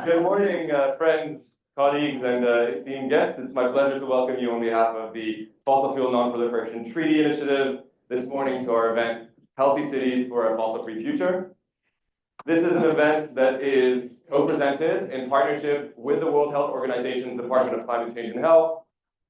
Good morning, friends, colleagues, and esteemed guests. It's my pleasure to welcome you on behalf of the Fossil Fuel Non-Proliferation Treaty Initiative this morning to our event, Healthy Cities for a Fossil-Free Future. This is an event that is co-presented in partnership with the World Health Organization's Department of Climate Change and Health,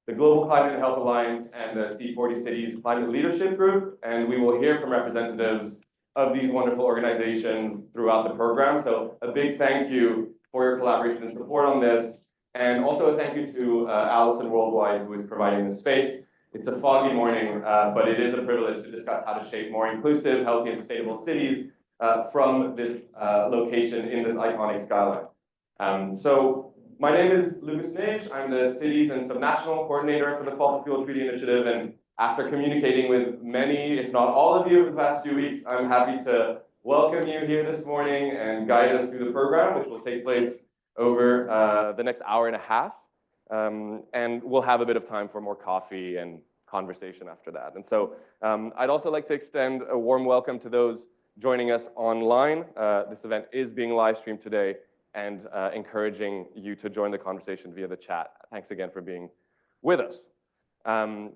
the Global Climate and Health Alliance, and the C40 Cities Climate Leadership Group, and we will hear from representatives of these wonderful organizations throughout the program. So a big thank you for your collaboration and support on this, and also a thank you to Allison Worldwide, who is providing this space. It's a foggy morning, but it is a privilege to discuss how to shape more inclusive, healthy, and sustainable cities from this location in this iconic skyline. So my name is Lucas Nage. I'm the Cities and Subnational Coordinator for the Fossil Fuel Treaty Initiative, and after communicating with many, if not all of you over the past few weeks, I'm happy to welcome you here this morning and guide us through the program, which will take place over the next hour and a half. And we'll have a bit of time for more coffee and conversation after that. And so I'd also like to extend a warm welcome to those joining us online. This event is being live streamed today, and encouraging you to join the conversation via the chat. Thanks again for being with us.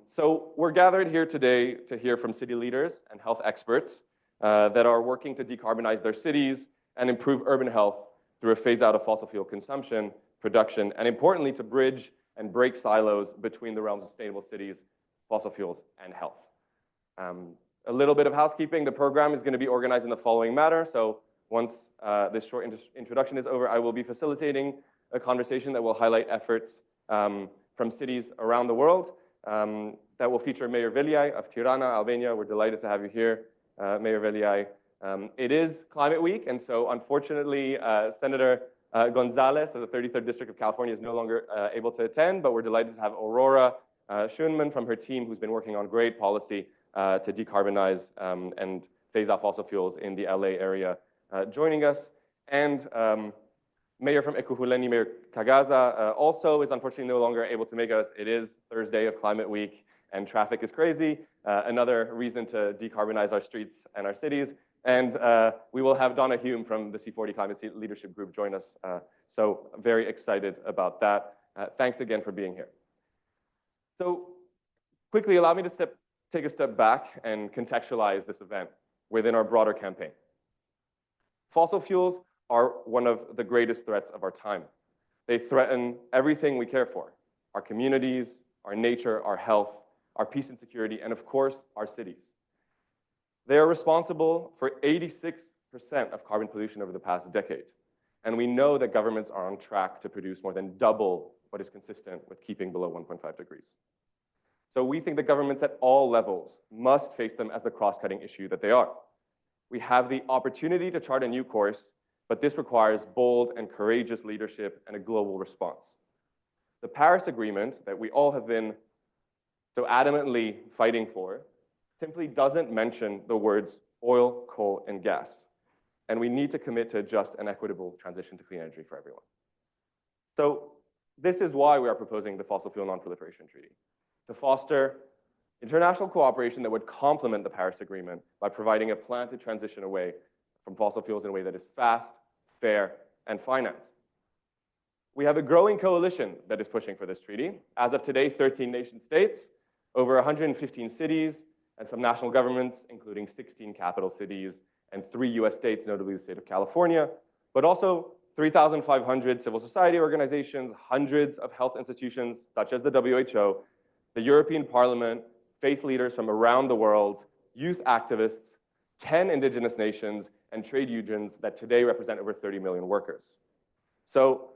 So we're gathered here today to hear from city leaders and health experts that are working to decarbonize their cities and improve urban health through a phase out of fossil fuel consumption, production, and importantly, to bridge and break silos between the realms of sustainable cities, fossil fuels, and health. A little bit of housekeeping. The program is going to be organized in the following manner. So once this short introduction is over, I will be facilitating a conversation that will highlight efforts from cities around the world that will feature Mayor Veliaj of Tirana, Albania. We're delighted to have you here, Mayor Veliaj. It is Climate Week, and so unfortunately, Senator Gonzalez of the 33rd District of California is no longer able to attend, but we're delighted to have Aurora Schoenman from her team, who's been working on great policy to decarbonize and phase out fossil fuels in the LA area, joining us. And Mayor from Ekuhuleni, Mayor Kagaza, also is unfortunately no longer able to make us. It is Thursday of Climate Week, and traffic is crazy. Another reason to decarbonize our streets and our cities. And we will have Donna Hume from the C40 Climate Leadership Group join us. So very excited about that. Thanks again for being here. So quickly, allow me to take a step back and contextualize this event within our broader campaign. Fossil fuels are one of the greatest threats of our time. They threaten everything we care for: our communities, our nature, our health, our peace and security, and of course, our cities. They are responsible for 86% of carbon pollution over the past decade. And we know that governments are on track to produce more than double what is consistent with keeping below 1.5 degrees. So we think that governments at all levels must face them as the cross-cutting issue that they are. We have the opportunity to chart a new course, but this requires bold and courageous leadership and a global response. The Paris Agreement that we all have been so adamantly fighting for simply doesn't mention the words oil, coal, and gas. And we need to commit to a just and equitable transition to clean energy for everyone. So this is why we are proposing the Fossil Fuel Non-Proliferation Treaty, to foster international cooperation that would complement the Paris Agreement by providing a plan to transition away from fossil fuels in a way that is fast, fair, and financed. We have a growing coalition that is pushing for this treaty. As of today, 13 nation states, over 115 cities, and some national governments, including 16 capital cities and 3 US states, notably the state of California, but also 3,500 civil society organizations, hundreds of health institutions, such as the WHO, the European Parliament, faith leaders from around the world, youth activists, 10 indigenous nations, and trade unions that today represent over 30 million workers. So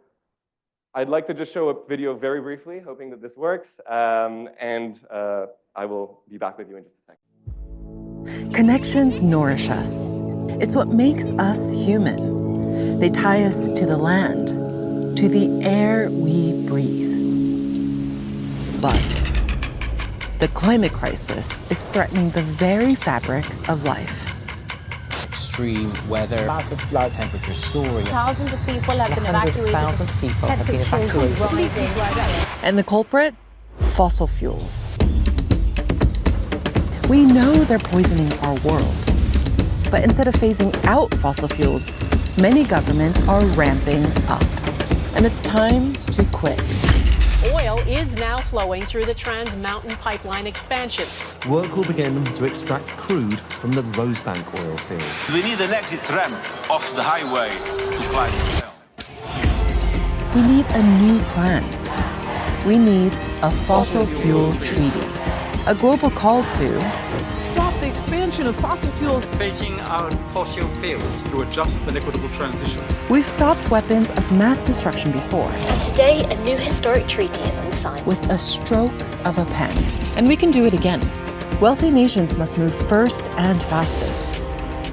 I'd like to just show a video very briefly, hoping that this works, and I will be back with you in just a second. Connections nourish us. It's what makes us human. They tie us to the land, to the air we breathe. But the climate crisis is threatening the very fabric of life. Extreme weather, massive floods, temperatures soaring. Thousands of people have been evacuated. 100,000 people have been evacuated. And the culprit? Fossil fuels. We know they're poisoning our world. But instead of phasing out fossil fuels, many governments are ramping up. And it's time to quit. Oil is now flowing through the Trans Mountain Pipeline expansion. Work will begin to extract crude from the Rosebank oil field. We need an exit ramp off the highway to climb down. We need a new plan. We need a fossil fuel treaty, a global call to stop the expansion of fossil fuels, phasing out fossil fuels to adjust the equitable transition. We've stopped weapons of mass destruction before. And today, a new historic treaty has been signed. With a stroke of a pen. And we can do it again. Wealthy nations must move first and fastest.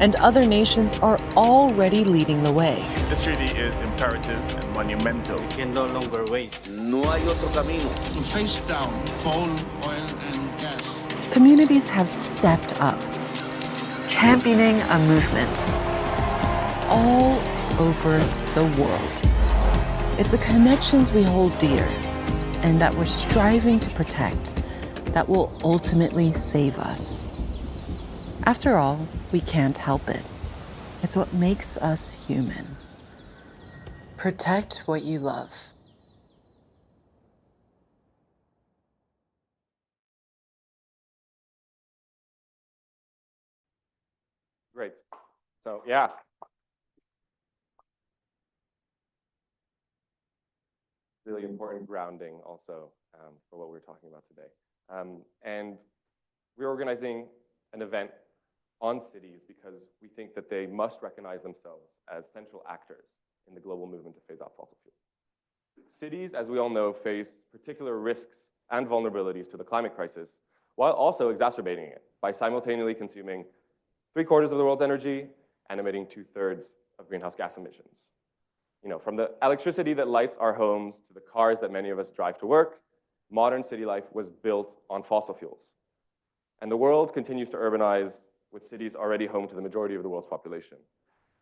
And other nations are already leading the way. This treaty is imperative and monumental. We can no longer wait. No hay otro camino. To face down coal, oil, and gas. Communities have stepped up, championing a movement all over the world. It's the connections we hold dear and that we're striving to protect that will ultimately save us. After all, we can't help it. It's what makes us human. Protect what you love. Great. So, yeah. Really important grounding also for what we're talking about today. And we're organizing an event on cities because we think that they must recognize themselves as central actors in the global movement to phase out fossil fuels. Cities, as we all know, face particular risks and vulnerabilities to the climate crisis, while also exacerbating it by simultaneously consuming 3/4 of the world's energy and emitting 2/3 of greenhouse gas emissions. You know, from the electricity that lights our homes to the cars that many of us drive to work, modern city life was built on fossil fuels. And the world continues to urbanize, with cities already home to the majority of the world's population.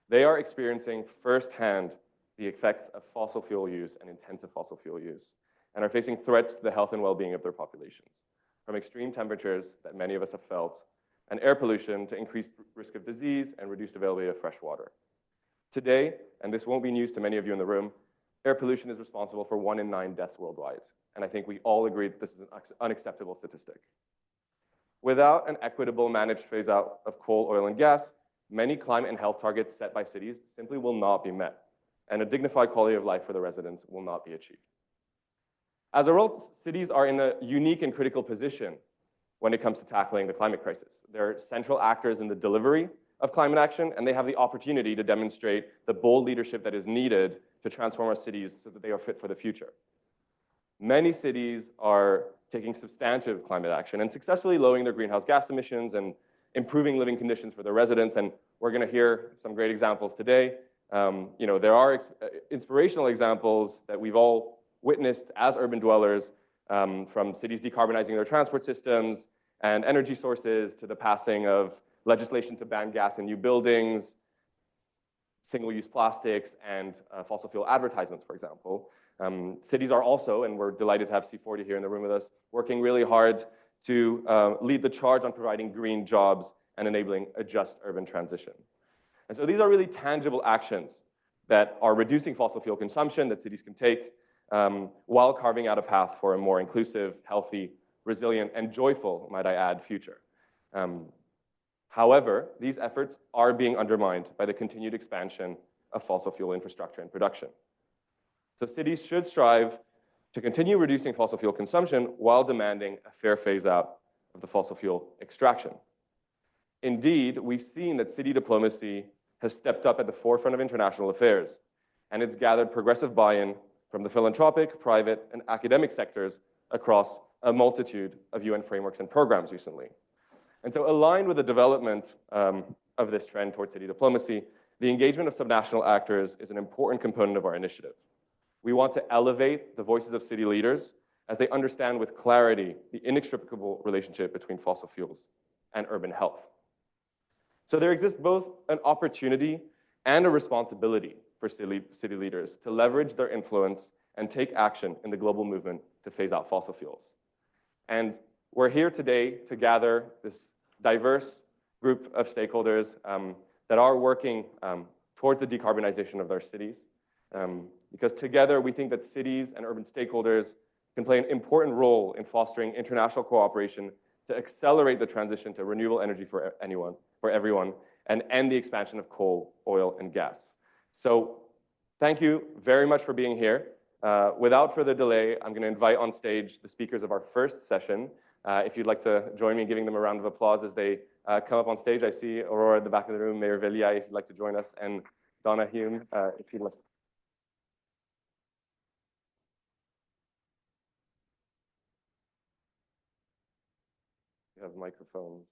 They are experiencing firsthand the effects of fossil fuel use and intensive fossil fuel use, and are facing threats to the health and well-being of their populations, from extreme temperatures that many of us have felt, and air pollution to increased risk of disease and reduced availability of fresh water. Today, and this won't be news to many of you in the room, air pollution is responsible for 1 in 9 deaths worldwide. And I think we all agree that this is an unacceptable statistic. Without an equitable managed phase out of coal, oil, and gas, many climate and health targets set by cities simply will not be met, and a dignified quality of life for the residents will not be achieved. As a result, cities are in a unique and critical position when it comes to tackling the climate crisis. They're central actors in the delivery of climate action, and they have the opportunity to demonstrate the bold leadership that is needed to transform our cities so that they are fit for the future. Many cities are taking substantive climate action and successfully lowering their greenhouse gas emissions and improving living conditions for their residents, and we're going to hear some great examples today. There are inspirational examples that we've all witnessed as urban dwellers, from cities decarbonizing their transport systems and energy sources to the passing of legislation to ban gas in new buildings, single-use plastics, and fossil fuel advertisements, for example. Cities are also, and we're delighted to have C40 here in the room with us, working really hard to lead the charge on providing green jobs and enabling a just urban transition. And so these are really tangible actions that are reducing fossil fuel consumption that cities can take while carving out a path for a more inclusive, healthy, resilient, and joyful, might I add, future. However, these efforts are being undermined by the continued expansion of fossil fuel infrastructure and production. So cities should strive to continue reducing fossil fuel consumption while demanding a fair phase out of the fossil fuel extraction. Indeed, we've seen that city diplomacy has stepped up at the forefront of international affairs, and it's gathered progressive buy-in from the philanthropic, private, and academic sectors across a multitude of UN frameworks and programs recently. And so aligned with the development of this trend towards city diplomacy, the engagement of subnational actors is an important component of our initiative. We want to elevate the voices of city leaders as they understand with clarity the inextricable relationship between fossil fuels and urban health. So there exists both an opportunity and a responsibility for city leaders to leverage their influence and take action in the global movement to phase out fossil fuels. And we're here today to gather this diverse group of stakeholders that are working towards the decarbonization of their cities. because together we think that cities and urban stakeholders can play an important role in fostering international cooperation to accelerate the transition to renewable energy for everyone, and end the expansion of coal, oil, and gas. So thank you very much for being here. Without further delay, I'm going to invite on stage the speakers of our first session. If you'd like to join me in giving them a round of applause as they come up on stage. I see Aurora at the back of the room, Mayor Velia, if you'd like to join us, and Donna Hume, if you'd like. You have microphones.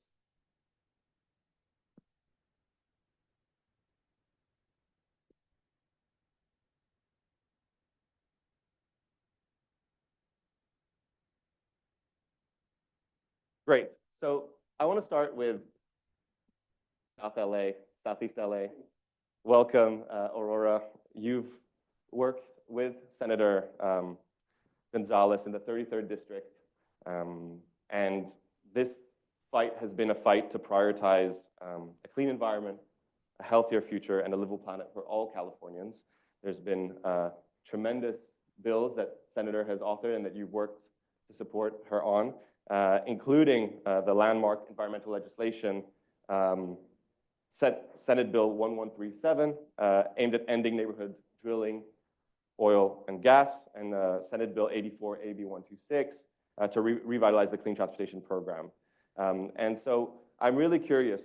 Great. So I want to start with South LA, Southeast LA. Welcome, Aurora. You've worked with Senator Gonzalez in the 33rd District, and this fight has been a fight to prioritize a clean environment, a healthier future, and a livable planet for all Californians. There's been tremendous bills that Senator has authored and that you've worked to support her on, including the landmark environmental legislation, Senate Bill 1137, aimed at ending neighborhood drilling, oil and gas, and Senate Bill 84 AB 126 to revitalize the Clean Transportation Program. And so I'm really curious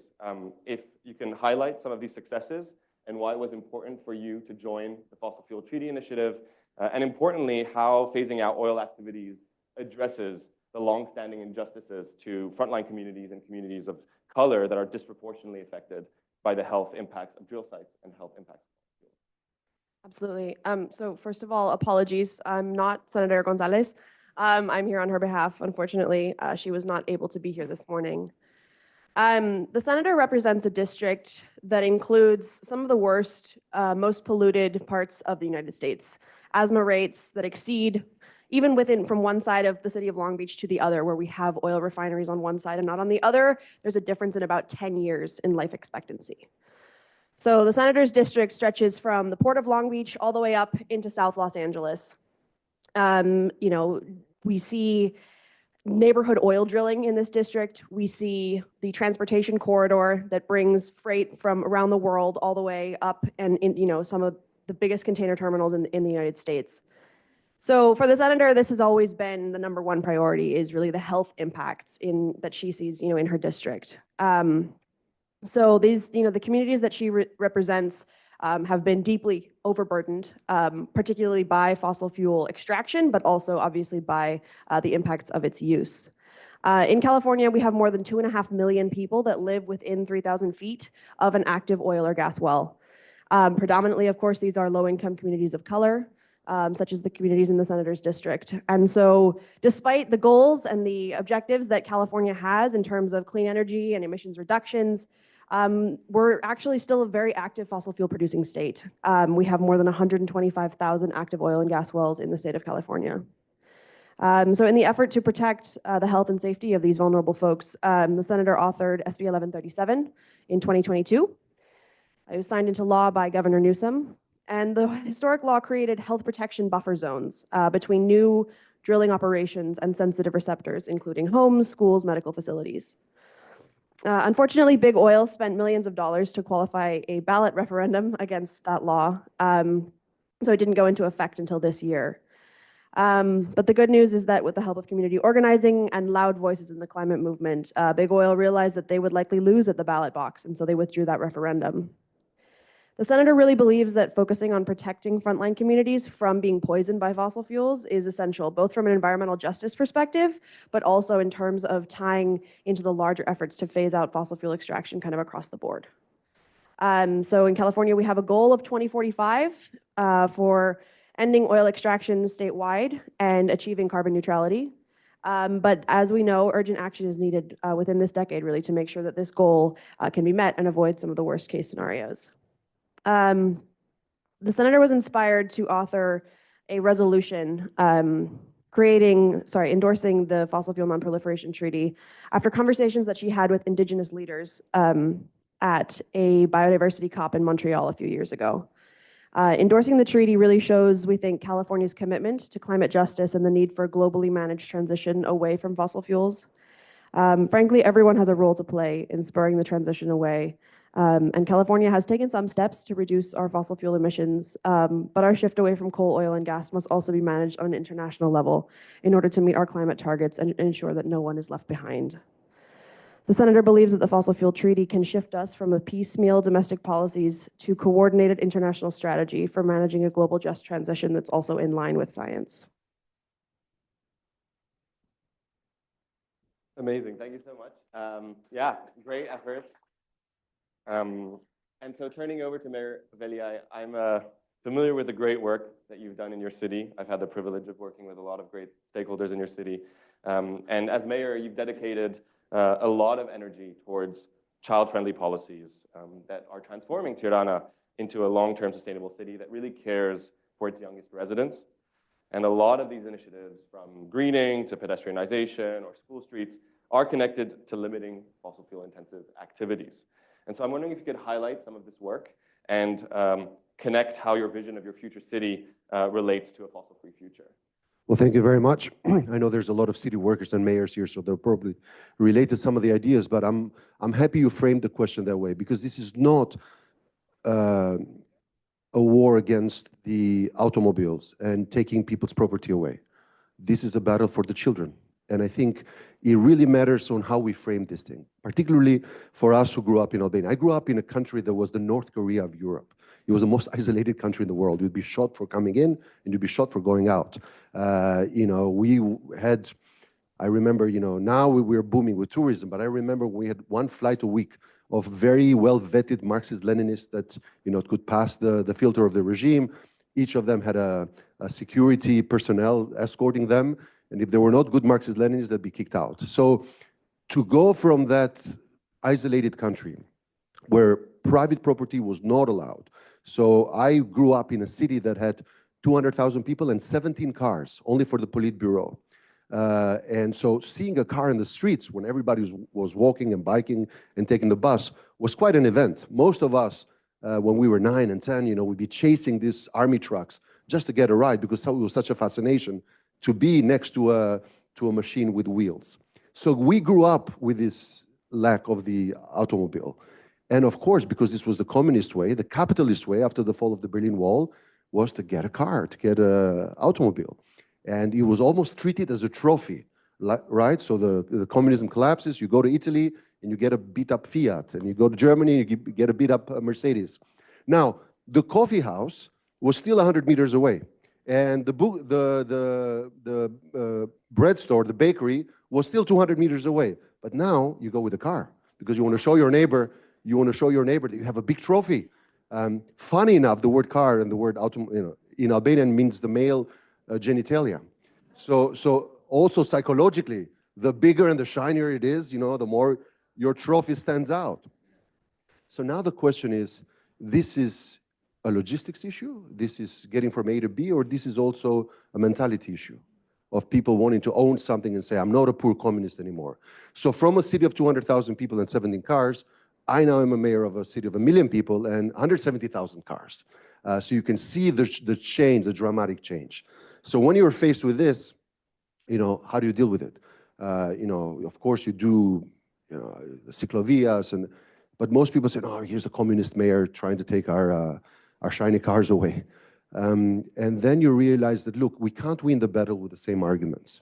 if you can highlight some of these successes and why it was important for you to join the Fossil Fuel Treaty Initiative, and importantly, how phasing out oil activities addresses the long-standing injustices to frontline communities and communities of color that are disproportionately affected by the health impacts of drill sites and health impacts. Absolutely. So first of all, apologies. I'm not Senator Gonzalez. I'm here on her behalf. Unfortunately, she was not able to be here this morning. The senator represents a district that includes some of the worst, most polluted parts of the United States. Asthma rates that exceed, even from one side of the city of Long Beach to the other, where we have oil refineries on one side and not on the other, there's a difference in about 10 years in life expectancy. So the senator's district stretches from the Port of Long Beach all the way up into South Los Angeles. We see neighborhood oil drilling in this district. We see the transportation corridor that brings freight from around the world all the way up and in, some of the biggest container terminals in the United States. So for the senator, this has always been the number one priority, is really the health impacts that she sees, in her district. So these, the communities that she represents have been deeply overburdened, particularly by fossil fuel extraction, but also obviously by the impacts of its use. In California, we have more than 2.5 million people that live within 3,000 feet of an active oil or gas well. Predominantly, of course, these are low-income communities of color, such as the communities in the senator's district. And so despite the goals and the objectives that California has in terms of clean energy and emissions reductions, we're actually still a very active fossil fuel producing state. We have more than 125,000 active oil and gas wells in the state of California. So in the effort to protect the health and safety of these vulnerable folks, the senator authored SB 1137 in 2022. It was signed into law by Governor Newsom. And the historic law created health protection buffer zones between new drilling operations and sensitive receptors, including homes, schools, medical facilities. Unfortunately, Big Oil spent millions of dollars to qualify a ballot referendum against that law, so it didn't go into effect until this year. But the good news is that with the help of community organizing and loud voices in the climate movement, Big Oil realized that they would likely lose at the ballot box, and so they withdrew that referendum. The senator really believes that focusing on protecting frontline communities from being poisoned by fossil fuels is essential, both from an environmental justice perspective, but also in terms of tying into the larger efforts to phase out fossil fuel extraction kind of across the board. So in California, we have a goal of 2045 for ending oil extraction statewide and achieving carbon neutrality. But as we know, urgent action is needed within this decade, really, to make sure that this goal can be met and avoid some of the worst case scenarios. The senator was inspired to author a resolution endorsing the Fossil Fuel Non-Proliferation Treaty after conversations that she had with Indigenous leaders at a biodiversity COP in Montreal a few years ago. Endorsing the treaty really shows, we think, California's commitment to climate justice and the need for a globally managed transition away from fossil fuels. Frankly, everyone has a role to play in spurring the transition away. And California has taken some steps to reduce our fossil fuel emissions, but our shift away from coal, oil, and gas must also be managed on an international level in order to meet our climate targets and ensure that no one is left behind. The senator believes that the fossil fuel treaty can shift us from a piecemeal domestic policies to coordinated international strategy for managing a global just transition that's also in line with science. Amazing, thank you so much. Yeah, great efforts. And so turning over to Mayor Velia, I'm familiar with the great work that you've done in your city. I've had the privilege of working with a lot of great stakeholders in your city. And as mayor, you've dedicated a lot of energy towards child-friendly policies that are transforming Tirana into a long-term sustainable city that really cares for its youngest residents. And a lot of these initiatives, from greening to pedestrianization or school streets, are connected to limiting fossil fuel intensive activities. And so I'm wondering if you could highlight some of this work and connect how your vision of your future city relates to a fossil-free future. Well, thank you very much. I know there's a lot of city workers and mayors here, so they'll probably relate to some of the ideas, but I'm happy you framed the question that way, because this is not a war against the automobiles and taking people's property away. This is a battle for the children. And I think it really matters on how we frame this thing, particularly for us who grew up in Albania. I grew up in a country that was the North Korea of Europe. It was the most isolated country in the world. You'd be shot for coming in, and you'd be shot for going out. We had, I remember, now we're booming with tourism, but I remember we had one flight a week of very well-vetted Marxist-Leninists that, could pass the filter of the regime. Each of them had a security personnel escorting them. And if they were not good Marxist-Leninists, they'd be kicked out. So to go from that isolated country where private property was not allowed. So I grew up in a city that had 200,000 people and 17 cars, only for the Politburo. And so seeing a car in the streets when everybody was walking and biking and taking the bus was quite an event. Most of us, when we were 9 and 10, we'd be chasing these army trucks just to get a ride because it was such a fascination to be next to a machine with wheels. So we grew up with this lack of the automobile. And of course, because this was the communist way, the capitalist way after the fall of the Berlin Wall was to get a car, to get an automobile. And it was almost treated as a trophy, right? So the communism collapses, you go to Italy and you get a beat up Fiat, and you go to Germany and you get a beat up Mercedes. Now, the coffee house was still 100 meters away. And the bread store, the bakery, was still 200 meters away. But now you go with a car because you want to show your neighbor, that you have a big trophy. Funny enough, the word car and the word auto, in Albanian means the male genitalia. So also psychologically, the bigger and the shinier it is, the more your trophy stands out. So now the question is, this is a logistics issue, this is getting from A to B, or this is also a mentality issue of people wanting to own something and say, I'm not a poor communist anymore. So from a city of 200,000 people and 17 cars, I now am a mayor of a city of 1 million people and 170,000 cars. So you can see the change, the dramatic change. So when you're faced with this, how do you deal with it? Of course you do, the ciclovias, but most people say, oh, here's the communist mayor trying to take our shiny cars away. And then you realize that, look, we can't win the battle with the same arguments.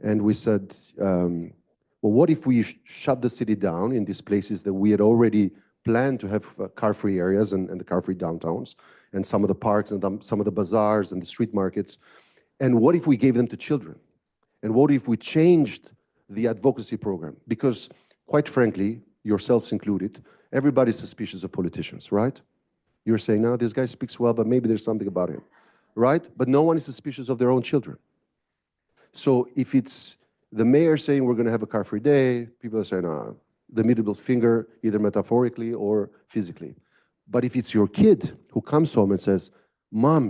And we said, well, what if we shut the city down in these places that we had already planned to have car-free areas and the car-free downtowns, and some of the parks and some of the bazaars and the street markets? And what if we gave them to children? And what if we changed the advocacy program? Because quite frankly, yourselves included, everybody's suspicious of politicians, right? You're saying, no, this guy speaks well, but maybe there's something about him, right? But no one is suspicious of their own children. So if it's the mayor saying we're going to have a car-free day, people are saying, the middle finger, either metaphorically or physically. But if it's your kid who comes home and says, Mom,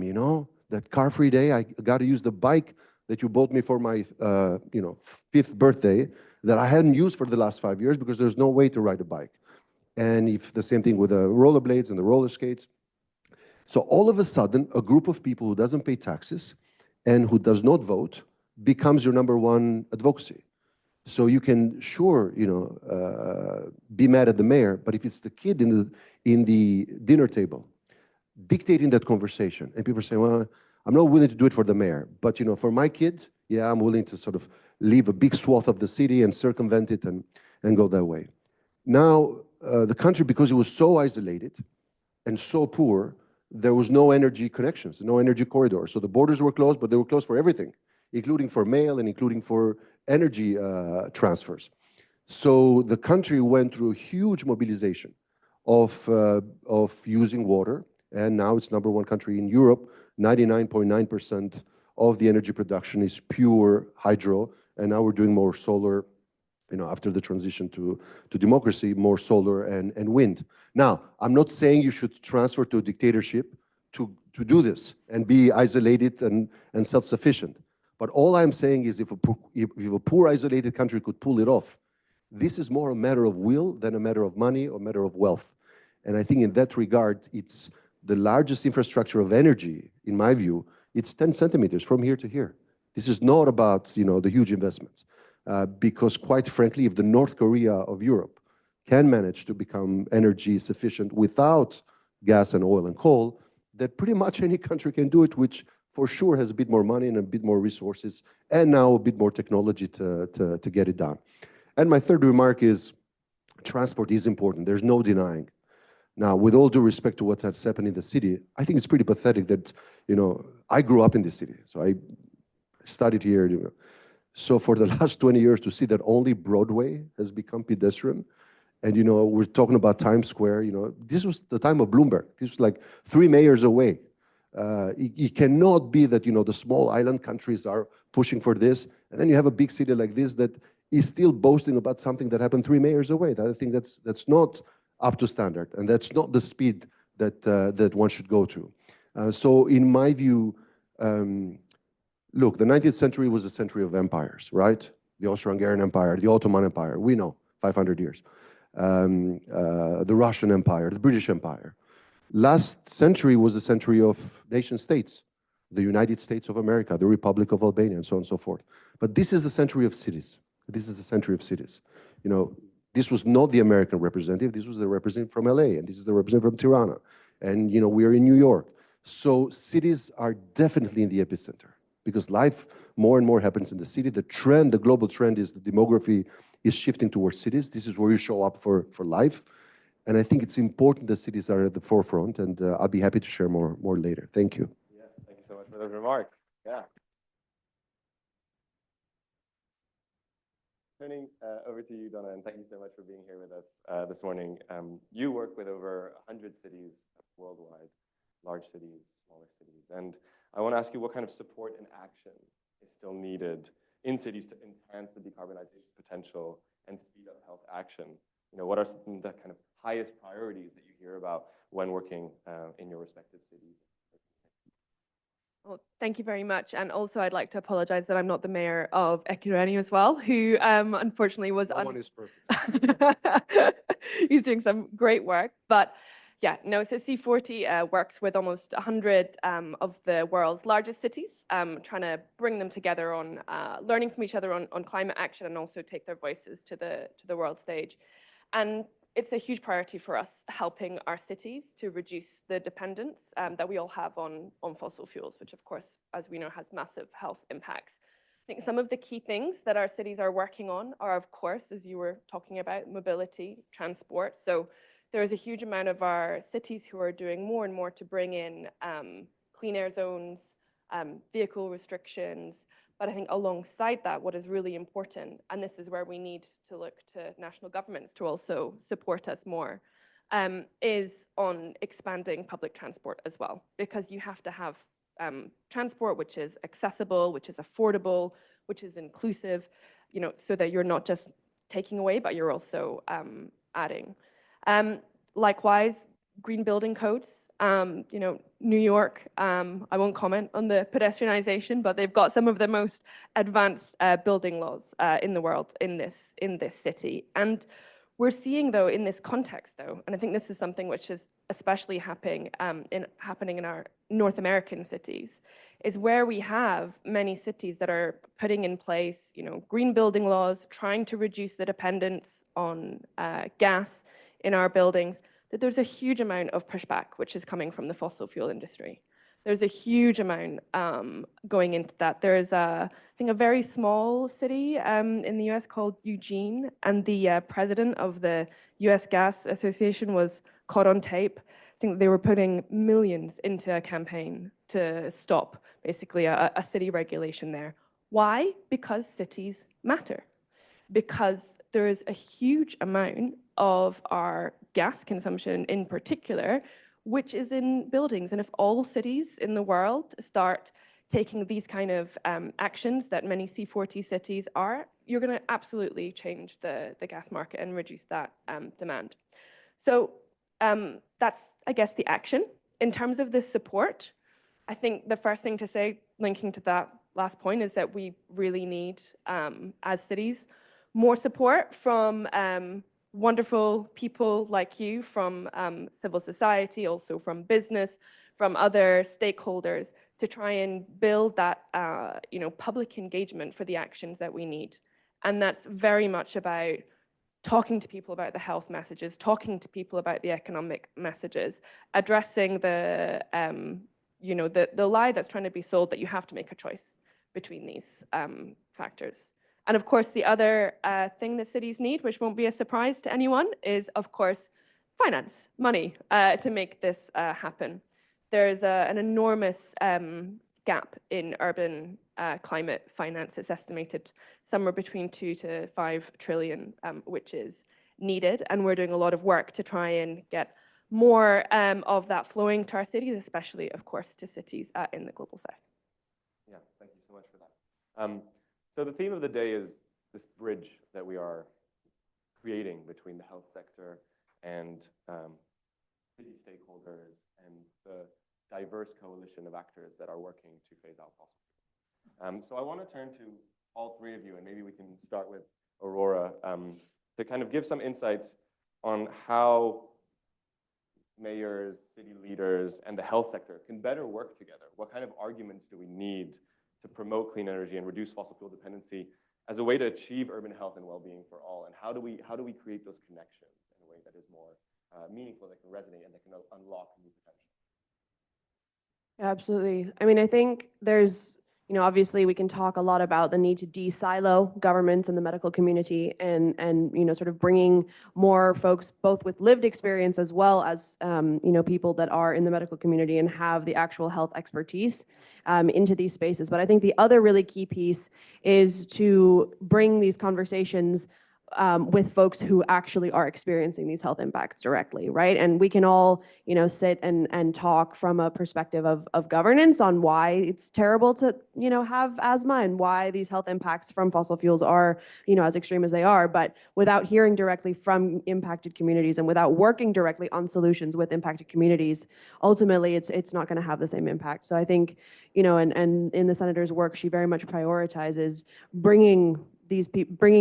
that car-free day, I got to use the bike that you bought me for my 5th birthday that I hadn't used for the last 5 years because there's no way to ride a bike. And if the same thing with the rollerblades and the roller skates. So all of a sudden, a group of people who doesn't pay taxes and who does not vote becomes your number one advocacy. So you can sure, be mad at the mayor, but if it's the kid in the dinner table dictating that conversation, and people say, well, I'm not willing to do it for the mayor, but for my kid, yeah, I'm willing to sort of leave a big swath of the city and circumvent it and go that way. Now, the country, because it was so isolated and so poor, there was no energy connections, no energy corridors. So the borders were closed, but they were closed for everything, including for mail and including for energy transfers. So the country went through a huge mobilization of using water, and now it's number one country in Europe. 99.9% of the energy production is pure hydro, and now we're doing more solar, after the transition to democracy, more solar and wind. Now, I'm not saying you should transfer to a dictatorship to do this and be isolated and self-sufficient. But all I'm saying is if a poor, isolated country could pull it off, this is more a matter of will than a matter of money or a matter of wealth. And I think in that regard, it's the largest infrastructure of energy, in my view. It's 10 centimeters from here to here. This is not about, the huge investments. Because quite frankly, if the North Korea of Europe can manage to become energy sufficient without gas and oil and coal, then pretty much any country can do it, which for sure has a bit more money and a bit more resources, and now a bit more technology to get it done. And my third remark is transport is important. There's no denying. Now, with all due respect to what has happened in the city, I think it's pretty pathetic that, I grew up in this city, so I studied here. So for the last 20 years, to see that only Broadway has become pedestrian, and we're talking about Times Square. This was the time of Bloomberg. This was like 3 mayors away. It cannot be that the small island countries are pushing for this, and then you have a big city like this that is still boasting about something that happened 3 mayors away. I think that's not up to standard, and that's not the speed that one should go to. So in my view, look, the 19th century was a century of empires, right? The Austro-Hungarian Empire, the Ottoman Empire, we know, 500 years. The Russian Empire, the British Empire. Last century was a century of nation states, the United States of America, the Republic of Albania, and so on and so forth. But this is the century of cities. This is the century of cities. This was not the American representative, this was the representative from LA, and this is the representative from Tirana. And, we are in New York. So cities are definitely in the epicenter, because life more and more happens in the city. The trend, the global trend is the demography is shifting towards cities. This is where you show up for life. And I think it's important that cities are at the forefront, and I'll be happy to share more later. Thank you. Yeah, thank you so much for those remarks. Yeah. Turning over to you, Donna, and thank you so much for being here with us this morning. You work with over 100 cities worldwide, large cities, smaller cities, and I want to ask you what kind of support and action is still needed in cities to enhance the decarbonization potential and speed up health action. What are some of the kind of highest priorities that you hear about when working in your respective cities? Well, thank you very much. And also, I'd like to apologize that I'm not the mayor of Ekureni as well, who unfortunately was That one is perfect. He's doing some great work. But yeah, no, so C40 works with almost 100 of the world's largest cities, trying to bring them together on learning from each other on climate action, and also take their voices to the world stage. And it's a huge priority for us, helping our cities to reduce the dependence that we all have on fossil fuels, which of course, as we know, has massive health impacts. I think some of the key things that our cities are working on are, of course, as you were talking about, mobility, transport. So there is a huge amount of our cities who are doing more and more to bring in clean air zones, vehicle restrictions. But I think alongside that, what is really important, and this is where we need to look to national governments to also support us more, is on expanding public transport as well. Because you have to have transport which is accessible, which is affordable, which is inclusive, so that you're not just taking away, but you're also adding. Likewise, green building codes. New York, I won't comment on the pedestrianization, but they've got some of the most advanced building laws in the world in this city. And we're seeing, though, in this context, though, and I think this is something which is especially happening in our North American cities, is where we have many cities that are putting in place, green building laws, trying to reduce the dependence on gas in our buildings, that there's a huge amount of pushback which is coming from the fossil fuel industry. There's a huge amount going into that. There's, I think, a very small city in the US called Eugene, and the president of the US Gas Association was caught on tape. I think they were putting millions into a campaign to stop, basically, a city regulation there. Why? Because cities matter. Because there is a huge amount of our gas consumption in particular, which is in buildings. And if all cities in the world start taking these kind of actions that many C40 cities are, you're going to absolutely change the gas market and reduce that demand. So that's, I guess, the action. In terms of the support, I think the first thing to say, linking to that last point, is that we really need, as cities, more support from wonderful people like you, from civil society, also from business, from other stakeholders, to try and build that public engagement for the actions that we need. And that's very much about talking to people about the health messages, talking to people about the economic messages, addressing the lie that's trying to be sold that you have to make a choice between these factors. And of course, the other thing that cities need, which won't be a surprise to anyone, is, of course, finance, money, to make this happen. There's an enormous gap in urban climate finance. It's estimated somewhere between 2 to 5 trillion, which is needed. And we're doing a lot of work to try and get more of that flowing to our cities, especially, of course, to cities in the global south. Yeah, thank you so much for that. So the theme of the day is this bridge that we are creating between the health sector and city stakeholders and the diverse coalition of actors that are working to phase out fossil fuels. So I want to turn to all three of you, and maybe we can start with Aurora, to kind of give some insights on how mayors, city leaders, and the health sector can better work together. What kind of arguments do we need to promote clean energy and reduce fossil fuel dependency as a way to achieve urban health and well-being for all? And how do we create those connections in a way that is more meaningful, that can resonate, and that can unlock new potential? Yeah, absolutely. I mean, I think there's, obviously we can talk a lot about the need to de-silo governments and the medical community, and sort of bringing more folks both with lived experience as well as people that are in the medical community and have the actual health expertise into these spaces. But I think the other really key piece is to bring these conversations with folks who actually are experiencing these health impacts directly, right? And we can all, sit and talk from a perspective of governance on why it's terrible to, have asthma and why these health impacts from fossil fuels are, as extreme as they are. But without hearing directly from impacted communities and without working directly on solutions with impacted communities, ultimately it's not going to have the same impact. So I think, and in the senator's work, she very much prioritizes bringing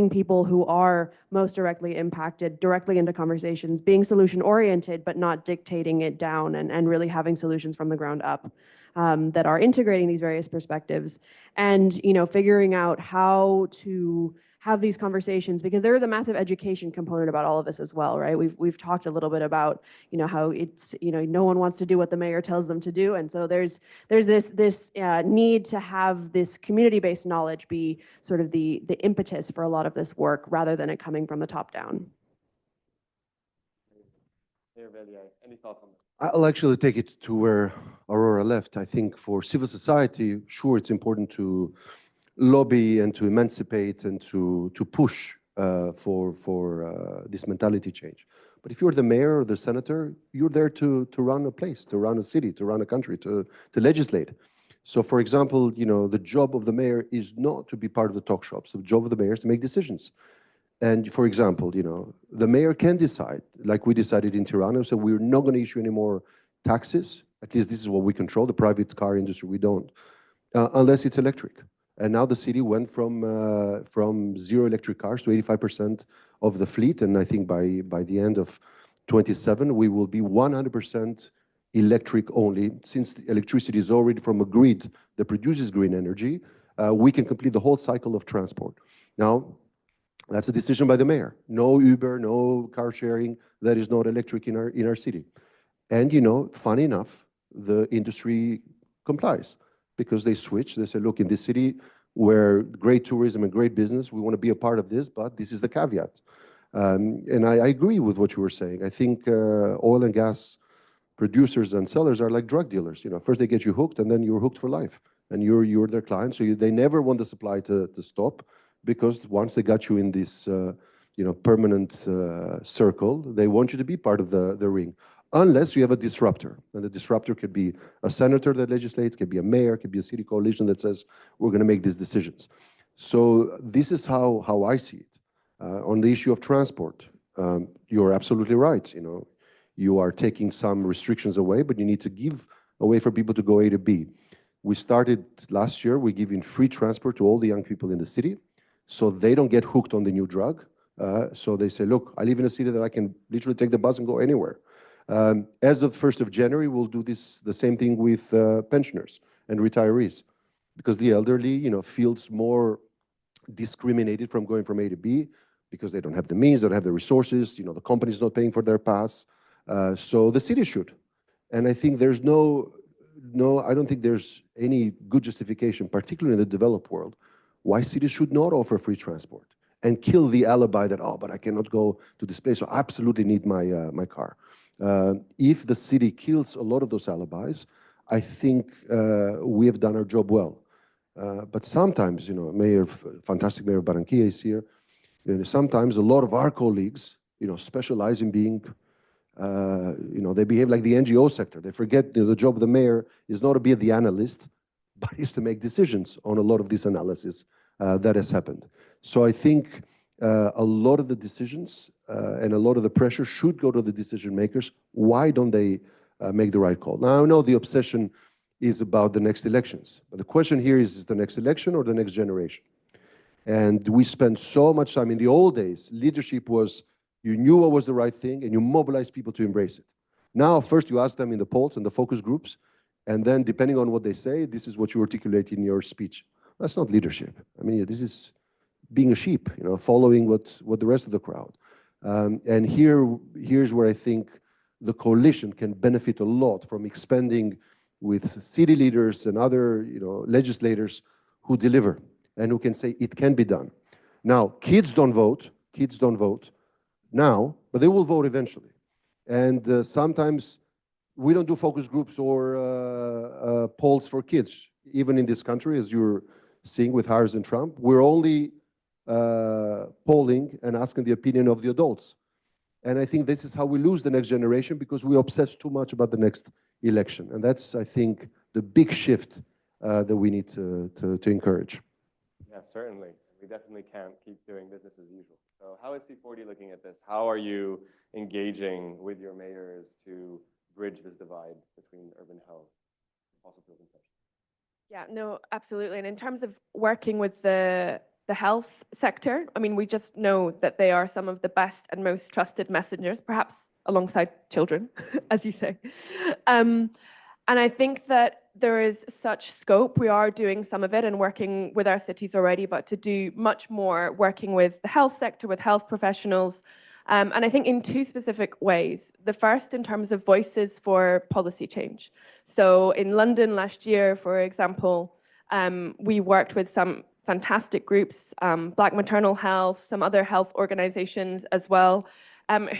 people who are most directly impacted directly into conversations, being solution oriented, but not dictating it down, and really having solutions from the ground up that are integrating these various perspectives, and figuring out how to have these conversations, because there is a massive education component about all of this as well, right? We've talked a little bit about how it's no one wants to do what the mayor tells them to do, and so there's this need to have this community-based knowledge be sort of the impetus for a lot of this work, rather than it coming from the top down. Any thoughts on that? I'll actually take it to where Aurora left. I think for civil society, sure, it's important to lobby and to emancipate and to push for this mentality change. But if you're the mayor or the senator, you're there to run a place, to run a city, to run a country, to legislate. So for example, the job of the mayor is not to be part of the talk shops. The job of the mayor is to make decisions. And for example, the mayor can decide, like we decided in Tirana, so we're not going to issue any more taxes. At least this is what we control. The private car industry, we don't, unless it's electric. And now the city went from 0 electric cars to 85% of the fleet. And I think by the end of 27, we will be 100% electric only. Since the electricity is already from a grid that produces green energy, we can complete the whole cycle of transport. Now, that's a decision by the mayor. No Uber, no car sharing that is not electric in our city. And, you know, funny enough, the industry complies because they switch. They say, look, in this city where great tourism and great business, we want to be a part of this, but this is the caveat. And I agree with what you were saying. I think oil and gas producers and sellers are like drug dealers. You know, first they get you hooked, and then you're hooked for life, and you're their client. So they never want the supply to stop, because once they got you in this permanent circle, they want you to be part of the ring, unless you have a disruptor. And the disruptor could be a senator that legislates, could be a mayor, could be a city coalition that says we're going to make these decisions. So this is how I see it. On the issue of transport, you're absolutely right. You know, you are taking some restrictions away, but you need to give a way for people to go A to B. We started last year, we're giving free transport to all the young people in the city, so they don't get hooked on the new drug. So they say, look, I live in a city that I can literally take the bus and go anywhere. As of 1st of January, we'll do the same thing with pensioners and retirees, because the elderly, you know, feels more discriminated from going from A to B, because they don't have the means, they don't have the resources, you know, the company's not paying for their pass. So the city should. And I think there's I don't think there's any good justification, particularly in the developed world, why cities should not offer free transport and kill the alibi that, oh, but I cannot go to this place, so I absolutely need my car. If the city kills a lot of those alibis, I think we have done our job well. But sometimes, you know, fantastic Mayor Barranquilla is here. Sometimes a lot of our colleagues, you know, specialize in being, you know, they behave like the NGO sector. They forget the job of the mayor is not to be the analyst, but is to make decisions on a lot of this analysis that has happened. So I think a lot of the decisions and a lot of the pressure should go to the decision makers. Why don't they make the right call? Now, I know the obsession is about the next elections, but the question here is the next election or the next generation? And we spent so much time in the old days. Leadership was, you knew what was the right thing and you mobilized people to embrace it. Now, first you ask them in the polls and the focus groups, and then depending on what they say, this is what you articulate in your speech. That's not leadership. I mean, this is being a sheep, you know, following what the rest of the crowd. And here's where I think the coalition can benefit a lot from expanding with city leaders and other, you know, legislators who deliver and who can say it can be done. Now, kids don't vote now, but they will vote eventually. And sometimes we don't do focus groups or polls for kids, even in this country, as you're seeing with Harris and Trump. We're only polling and asking the opinion of the adults. And I think this is how we lose the next generation, because we obsess too much about the next election. And that's, I think, the big shift that we need to encourage. Yeah, certainly. We definitely can't keep doing business as usual. So how is C40 looking at this? How are you engaging with your mayors to bridge this divide between urban health and fossil fuel consumption? Yeah, no, absolutely. And in terms of working with the health sector, I mean, we just know that they are some of the best and most trusted messengers, perhaps alongside children, as you say. And I think that there is such scope. We are doing some of it and working with our cities already, but to do much more, working with the health sector, with health professionals, and I think in two specific ways. The first, in terms of voices for policy change. So in London last year, for example, we worked with some fantastic groups, Black Maternal Health, some other health organizations as well,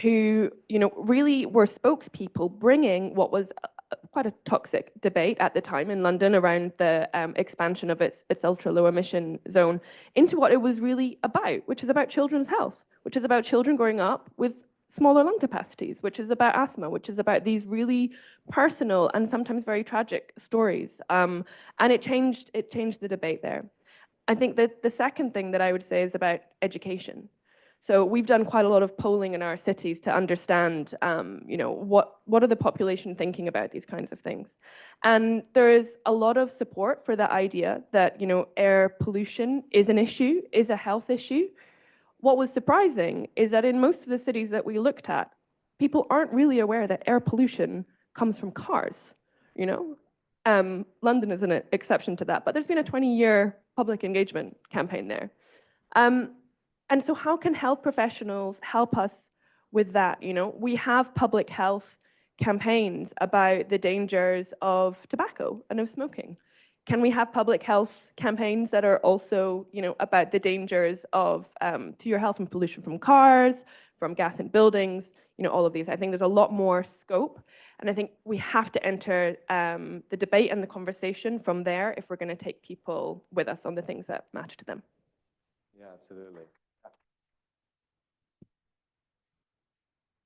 who, you know, really were spokespeople bringing what was quite a toxic debate at the time in London around the expansion of its ultra-low emission zone into what it was really about, which is about children's health, which is about children growing up with smaller lung capacities, which is about asthma, which is about these really personal and sometimes very tragic stories. And it changed the debate there. I think that the second thing that I would say is about education. So we've done quite a lot of polling in our cities to understand, you know, what are the population thinking about these kinds of things. And there is a lot of support for the idea that, you know, air pollution is an issue, is a health issue. What was surprising is that in most of the cities that we looked at, people aren't really aware that air pollution comes from cars, you know? London is an exception to that, but there's been a 20-year public engagement campaign there. And so how can health professionals help us with that? You know, we have public health campaigns about the dangers of tobacco and of smoking. Can we have public health campaigns that are also, you know, about the dangers of to your health from pollution from cars, from gas in buildings, you know, all of these? I think there's a lot more scope, and I think we have to enter the debate and the conversation from there if we're going to take people with us on the things that matter to them. Yeah, absolutely.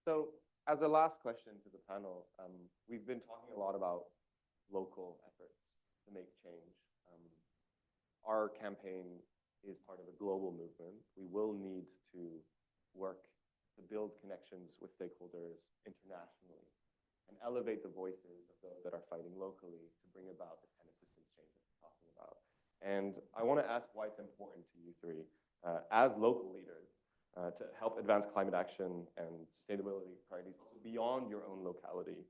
So, as a last question to the panel, we've been talking a lot about local efforts to make change. Our campaign is part of a global movement. We will need to work to build connections with stakeholders internationally and elevate the voices of those that are fighting locally to bring about this kind of systems change that we're talking about. And I want to ask why it's important to you three, as local leaders, to help advance climate action and sustainability priorities beyond your own locality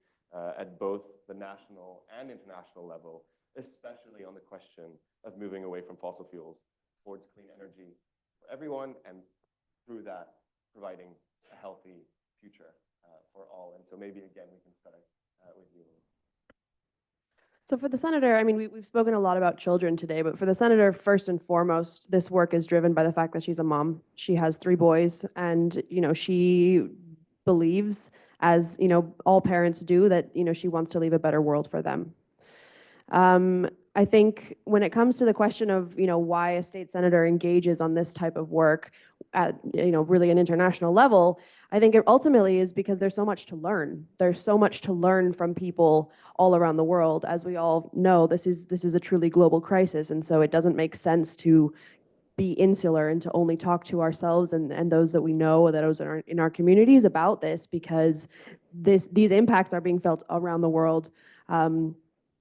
at both the national and international level, especially on the question of moving away from fossil fuels towards clean energy for everyone, and through that, providing a healthy future for all. And so maybe, again, we can start with you. So for the senator, I mean, we've spoken a lot about children today, but for the senator, first and foremost, this work is driven by the fact that she's a mom. She has 3 boys, and, you know, she believes, as, you know, all parents do, that, you know, she wants to leave a better world for them. I think when it comes to the question of, you know, why a state senator engages on this type of work at, you know, really an international level, I think it ultimately is because there's so much to learn. There's so much to learn from people all around the world. As we all know, this is a truly global crisis, and so it doesn't make sense to be insular and to only talk to ourselves and those that we know, that those are in our communities about this, because these impacts are being felt around the world.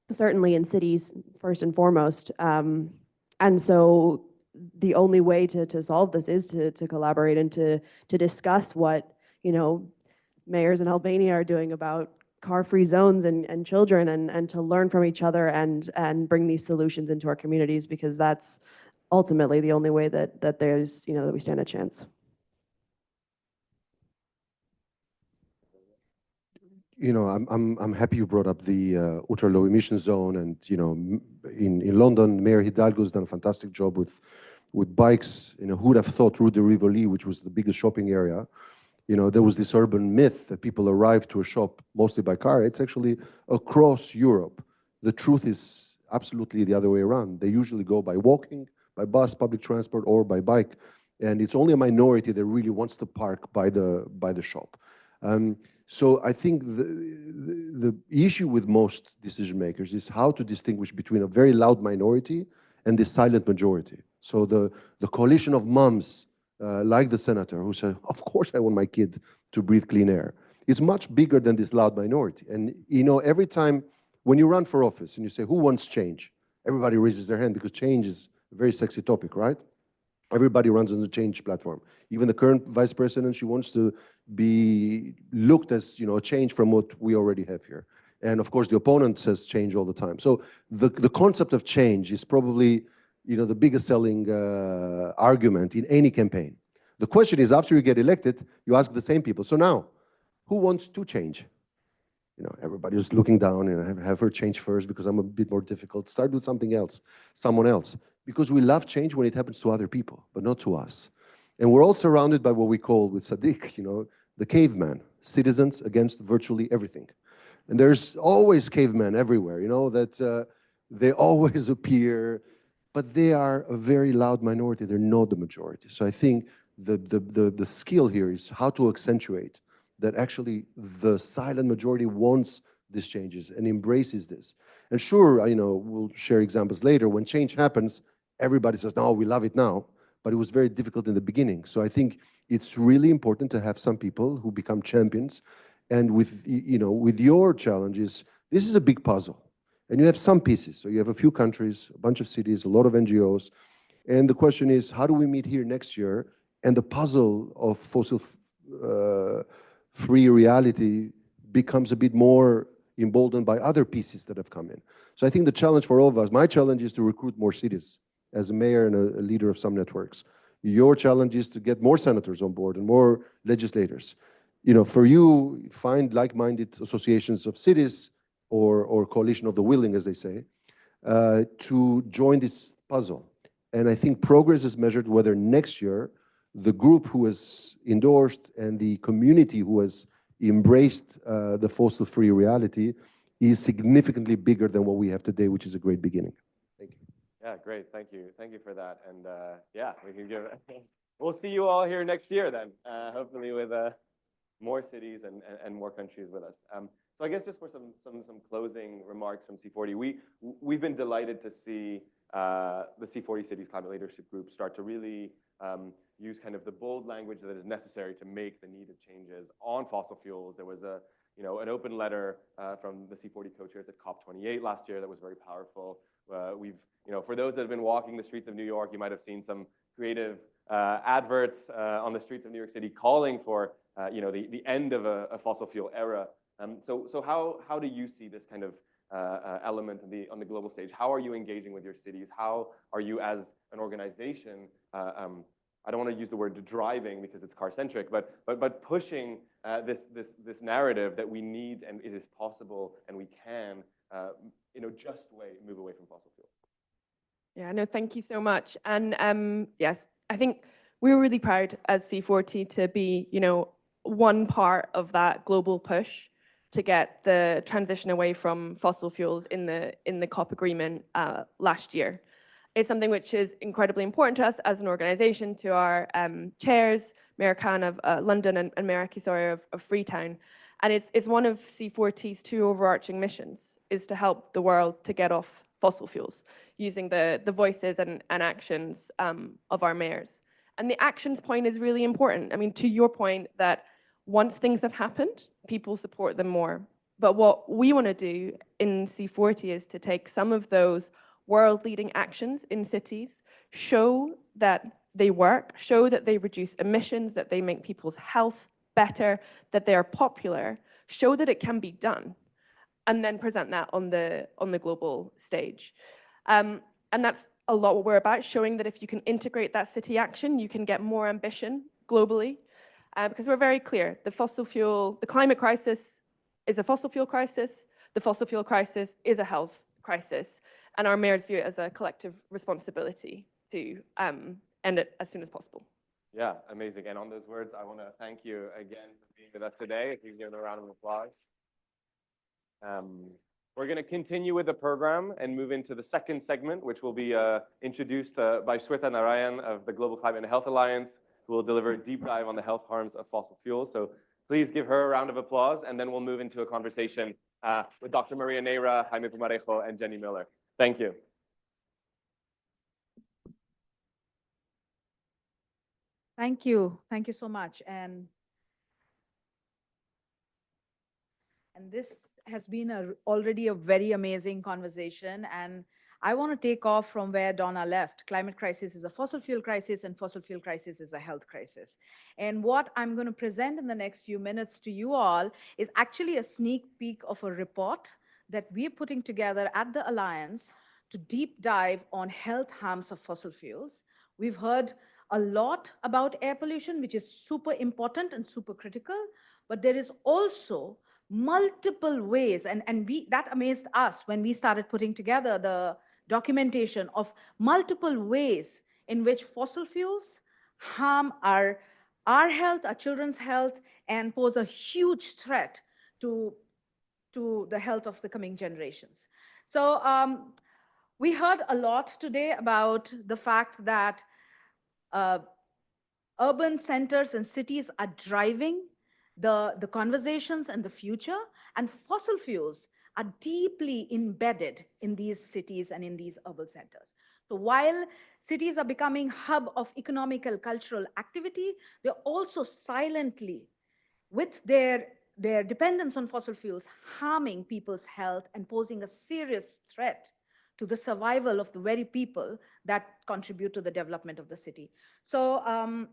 Certainly in cities, first and foremost. And so the only way to solve this is to collaborate and to discuss what, you know, mayors in Albania are doing about car-free zones and children, and to learn from each other and bring these solutions into our communities, because that's ultimately the only way that there's, you know, that we stand a chance. You know, I'm happy you brought up the ultra low emission zone, and you know, in London, Mayor Hidalgo's done a fantastic job with bikes. You know, who would have thought Rue de Rivoli, which was the biggest shopping area, you know, there was this urban myth that people arrive to a shop mostly by car. It's actually across Europe. The truth is absolutely the other way around. They usually go by walking, by bus, public transport, or by bike, and it's only a minority that really wants to park by the shop. So I think the issue with most decision makers is how to distinguish between a very loud minority and the silent majority. So the coalition of moms, like the senator, who said, of course I want my kid to breathe clean air, is much bigger than this loud minority. And you know, every time when you run for office and you say, who wants change? Everybody raises their hand, because change is a very sexy topic, right? Everybody runs on the change platform. Even the current vice president, she wants to be looked as, you know, a change from what we already have here. And of course, the opponent says change all the time. So the concept of change is probably, you know, the biggest selling argument in any campaign. The question is, after you get elected, you ask the same people, so now, who wants to change? You know, everybody is looking down and have her change first because I'm a bit more difficult. Start with something else, someone else. Because we love change when it happens to other people, but not to us. And we're all surrounded by what we call, with Sadiq, you know, the caveman, citizens against virtually everything. And there's always cavemen everywhere, you know, that they always appear, but they are a very loud minority. They're not the majority. So I think the skill here is how to accentuate that actually the silent majority wants these changes and embraces this. And sure, you know, we'll share examples later. When change happens, everybody says, no, we love it now, but it was very difficult in the beginning. So I think it's really important to have some people who become champions. And with, you know, with your challenges, this is a big puzzle. And you have some pieces. So you have a few countries, a bunch of cities, a lot of NGOs. And the question is, how do we meet here next year? And the puzzle of free reality becomes a bit more emboldened by other pieces that have come in. So I think the challenge for all of us, my challenge is to recruit more cities as a mayor and a leader of some networks. Your challenge is to get more senators on board and more legislators. You know, for you, find like-minded associations of cities or coalition of the willing, as they say, to join this puzzle. And I think progress is measured whether next year the group who has endorsed and the community who has embraced the fossil-free reality is significantly bigger than what we have today, which is a great beginning. Thank you. Yeah, great. Thank you. Thank you for that. And yeah, we can give. We'll see you all here next year then, hopefully with more cities and more countries with us. So I guess just for some closing remarks from C40, we've been delighted to see the C40 Cities Climate Leadership Group start to really use kind of the bold language that is necessary to make the needed changes on fossil fuels. There was an open letter from the C40 co-chairs at COP28 last year that was very powerful. For those that have been walking the streets of New York, you might have seen some creative adverts on the streets of New York City calling for the end of a fossil fuel era. So how do you see this kind of element on the global stage? How are you engaging with your cities? How are you as an organization, I don't want to use the word driving because it's car-centric, but pushing this narrative that we need and it is possible and we can just move away from fossil fuels? Yeah, no, thank you so much. And yes, I think we're really proud as C40 to be, one part of that global push to get the transition away from fossil fuels in the COP agreement last year. It's something which is incredibly important to us as an organization, to our chairs, Mayor Khan of London and Mayor Akisori of Freetown. And it's one of C40's two overarching missions, is to help the world to get off fossil fuels, using the voices and actions of our mayors. And the actions point is really important. I mean, to your point that once things have happened, people support them more. But what we want to do in C40 is to take some of those world-leading actions in cities, show that they work, show that they reduce emissions, that they make people's health better, that they are popular, show that it can be done, and then present that on the global stage. And that's a lot what we're about, showing that if you can integrate that city action, you can get more ambition globally. Because we're very clear, the climate crisis is a fossil fuel crisis, the fossil fuel crisis is a health crisis, and our mayors view it as a collective responsibility to end it as soon as possible. Yeah, amazing. And on those words, I want to thank you again for being with us today. If you can give them a round of applause. We're going to continue with the program and move into the second segment, which will be introduced by Shweta Narayan of the Global Climate and Health Alliance, who will deliver a deep dive on the health harms of fossil fuels. So please give her a round of applause, and then we'll move into a conversation with Dr. Maria Neira, Jaime Pumarejo, and Jenny Miller. Thank you. Thank you. Thank you so much. And this has been already a very amazing conversation. And I want to take off from where Donna left. Climate crisis is a fossil fuel crisis, and fossil fuel crisis is a health crisis. And what I'm going to present in the next few minutes to you all is actually a sneak peek of a report that we're putting together at the Alliance to deep dive on health harms of fossil fuels. We've heard a lot about air pollution, which is super important and super critical, but there is also multiple ways, and that amazed us when we started putting together the documentation of multiple ways in which fossil fuels harm our health, our children's health, and pose a huge threat to the health of the coming generations. So we heard a lot today about the fact that urban centers and cities are driving the conversations and the future, and fossil fuels are deeply embedded in these cities and in these urban centers. So while cities are becoming hub of economical, cultural activity, they're also silently, with their dependence on fossil fuels, harming people's health and posing a serious threat to the survival of the very people that contribute to the development of the city. So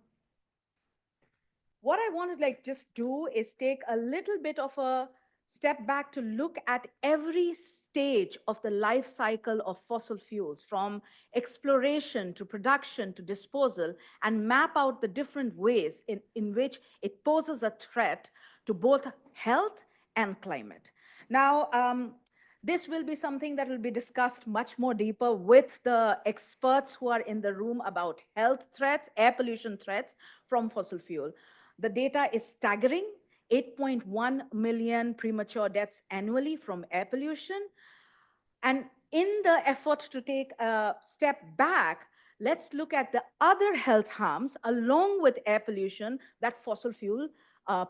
what I want to just do is take a little bit of a step back to look at every stage of the life cycle of fossil fuels, from exploration to production to disposal, and map out the different ways in which it poses a threat to both health and climate. Now, this will be something that will be discussed much more deeper with the experts who are in the room about health threats, air pollution threats from fossil fuel. The data is staggering. 8.1 million premature deaths annually from air pollution. And in the effort to take a step back, let's look at the other health harms along with air pollution that fossil fuel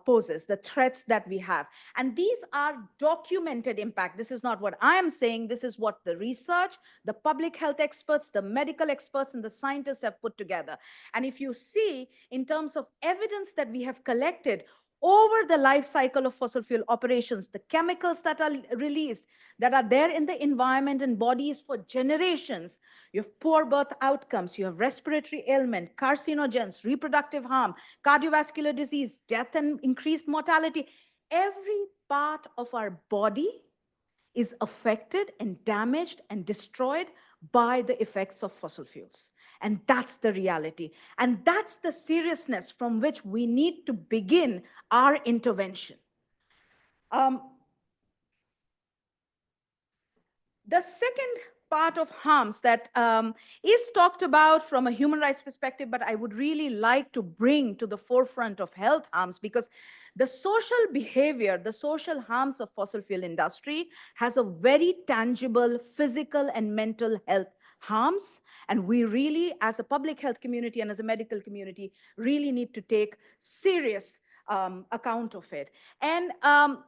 poses, the threats that we have. And these are documented impact. This is not what I am saying. This is what the research, the public health experts, the medical experts, and the scientists have put together. And if you see, in terms of evidence that we have collected over the life cycle of fossil fuel operations, the chemicals that are released, that are there in the environment and bodies for generations. You have poor birth outcomes, you have respiratory ailment, carcinogens, reproductive harm, cardiovascular disease, death and increased mortality. Every part of our body is affected and damaged and destroyed by the effects of fossil fuels. And that's the reality. And that's the seriousness from which we need to begin our intervention. The second part of harms that is talked about from a human rights perspective, but I would really like to bring to the forefront of health harms, because the social behavior, the social harms of fossil fuel industry has a very tangible physical and mental health harms. And we really, as a public health community and as a medical community, really need to take serious account of it. And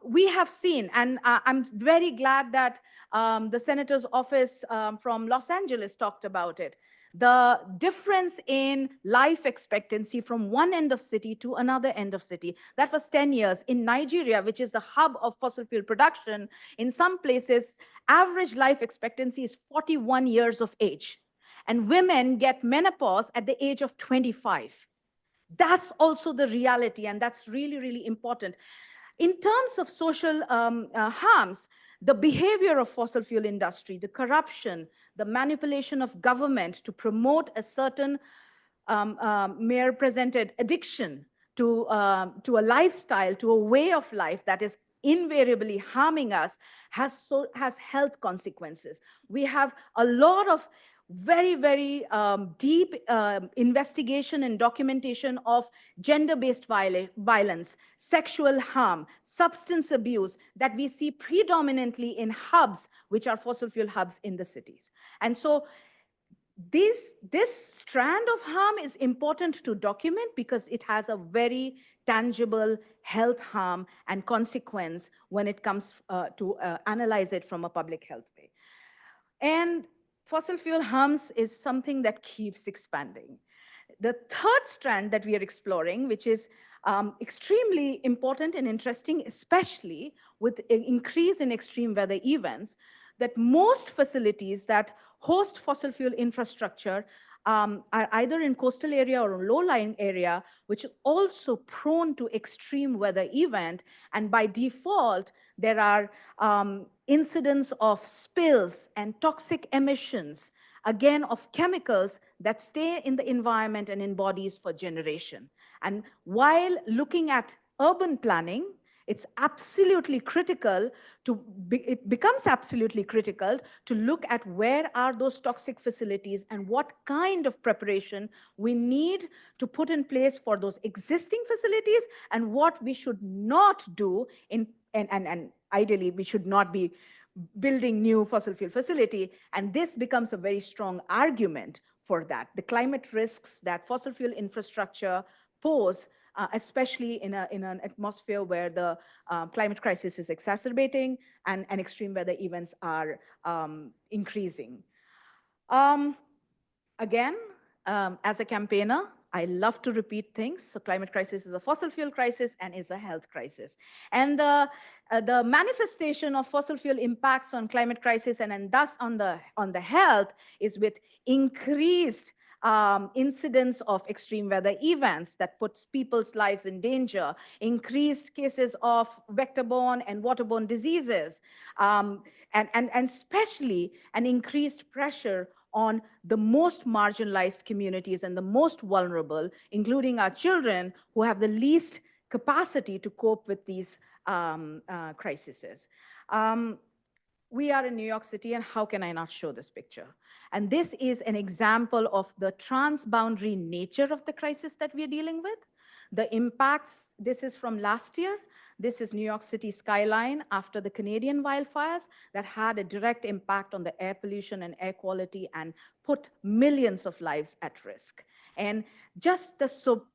we have seen, and I'm very glad that the senator's office from Los Angeles talked about it, the difference in life expectancy from one end of city to another end of city. That was 10 years. In Nigeria, which is the hub of fossil fuel production, in some places, average life expectancy is 41 years of age. And women get menopause at the age of 25. That's also the reality, and that's really, really important. In terms of social harms, the behavior of fossil fuel industry, the corruption, the manipulation of government to promote a certain mayor-presented addiction to a lifestyle, to a way of life that is invariably harming us, has health consequences. We have a lot of very, very deep investigation and documentation of gender-based violence, sexual harm, substance abuse that we see predominantly in hubs, which are fossil fuel hubs in the cities. And so this strand of harm is important to document because it has a very tangible health harm and consequence when it comes to analyze it from a public health way. And fossil fuel harms is something that keeps expanding. The third strand that we are exploring, which is extremely important and interesting, especially with an increase in extreme weather events, that most facilities that host fossil fuel infrastructure are either in coastal area or low-lying area, which is also prone to extreme weather event. And by default, there are incidents of spills and toxic emissions, again, of chemicals that stay in the environment and in bodies for generation. And while looking at urban planning, it's absolutely critical it becomes absolutely critical to look at where are those toxic facilities and what kind of preparation we need to put in place for those existing facilities and what we should not do and ideally we should not be building new fossil fuel facility. And this becomes a very strong argument for that. The climate risks that fossil fuel infrastructure pose, especially in an atmosphere where the climate crisis is exacerbating and extreme weather events are increasing. Again, as a campaigner, I love to repeat things. So climate crisis is a fossil fuel crisis and is a health crisis. And the manifestation of fossil fuel impacts on climate crisis and thus on the health is with increased incidents of extreme weather events that puts people's lives in danger, increased cases of vector-borne and waterborne diseases, and especially an increased pressure on the most marginalized communities and the most vulnerable, including our children who have the least capacity to cope with these crises. We are in New York City, and how can I not show this picture? And this is an example of the transboundary nature of the crisis that we are dealing with. The impacts, this is from last year. This is New York City skyline after the Canadian wildfires that had a direct impact on the air pollution and air quality and put millions of lives at risk. And just the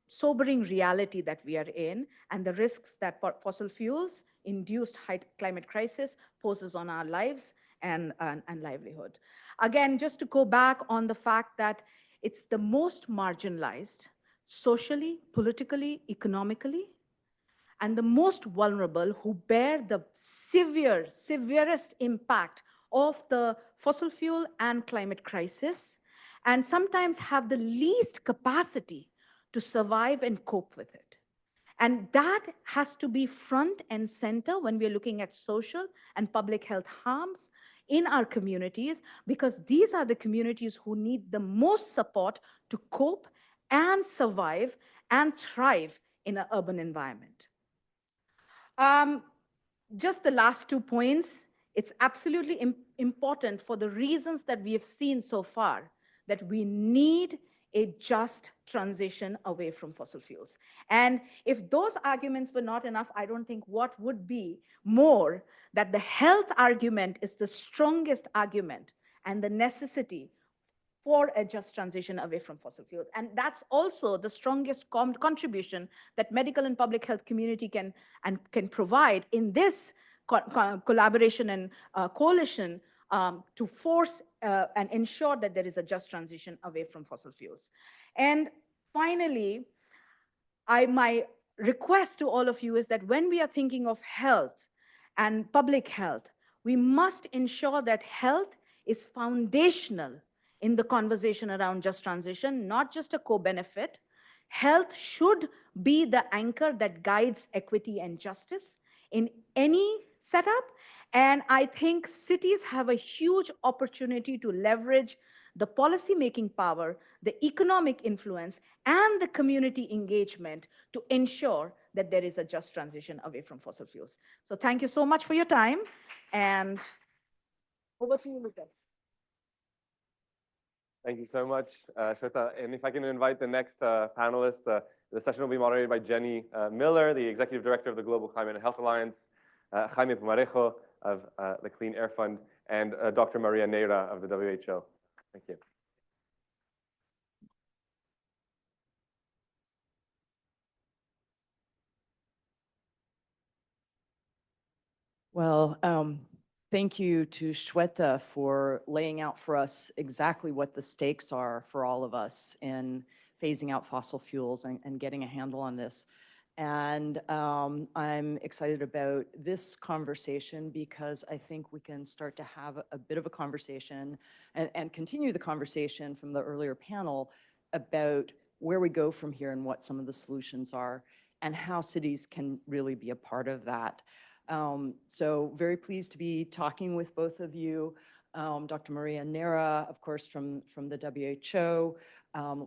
sobering reality that we are in and the risks that fossil fuels induced high climate crisis poses on our lives and livelihood. Again, just to go back on the fact that it's the most marginalized socially, politically, economically, and the most vulnerable who bear the severest impact of the fossil fuel and climate crisis, and sometimes have the least capacity to survive and cope with it. And that has to be front and center when we're looking at social and public health harms in our communities, because these are the communities who need the most support to cope and survive and thrive in an urban environment. Just the last 2 points. It's absolutely important for the reasons that we have seen so far that we need a just transition away from fossil fuels. And if those arguments were not enough, I don't think what would be more that the health argument is the strongest argument and the necessity for a just transition away from fossil fuels. And that's also the strongest contribution that medical and public health community can provide in this collaboration and coalition to force and ensure that there is a just transition away from fossil fuels. And finally, my request to all of you is that when we are thinking of health and public health, we must ensure that health is foundational in the conversation around just transition, not just a co-benefit. Health should be the anchor that guides equity and justice in any setup. And I think cities have a huge opportunity to leverage the policy-making power, the economic influence, and the community engagement to ensure that there is a just transition away from fossil fuels. So thank you so much for your time. And over to you, Lucas. Thank you so much, Shweta. And if I can invite the next panelist, the session will be moderated by Jenny Miller, the Executive Director of the Global Climate and Health Alliance, Jaime Pumarejo of the Clean Air Fund, and Dr. Maria Neira of the WHO. Thank you. Well, thank you to Shweta for laying out for us exactly what the stakes are for all of us in phasing out fossil fuels and getting a handle on this. And I'm excited about this conversation because I think we can start to have a bit of a conversation and continue the conversation from the earlier panel about where we go from here and what some of the solutions are and how cities can really be a part of that. So very pleased to be talking with both of you. Dr. Maria Neira, of course, from the WHO,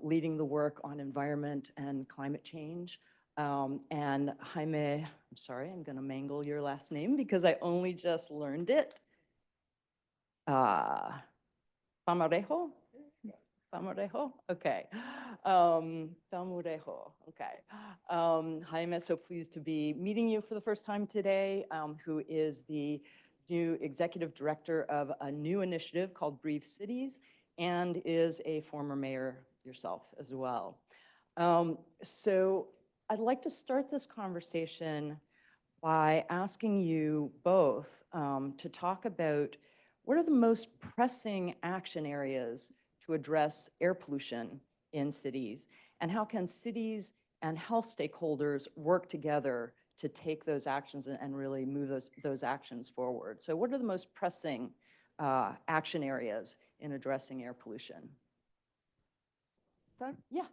leading the work on environment and climate change. And Jaime, I'm sorry, I'm gonna mangle your last name because I only just learned it. Pumarejo? Pumarejo? Okay. Pumarejo, okay. Jaime, so pleased to be meeting you for the first time today, who is the new executive director of a new initiative called Breathe Cities and is a former mayor yourself as well. So I'd like to start this conversation by asking you both to talk about what are the most pressing action areas to address air pollution in cities, and how can cities and health stakeholders work together to take those actions and really move those actions forward? So what are the most pressing action areas in addressing air pollution? start? Yeah.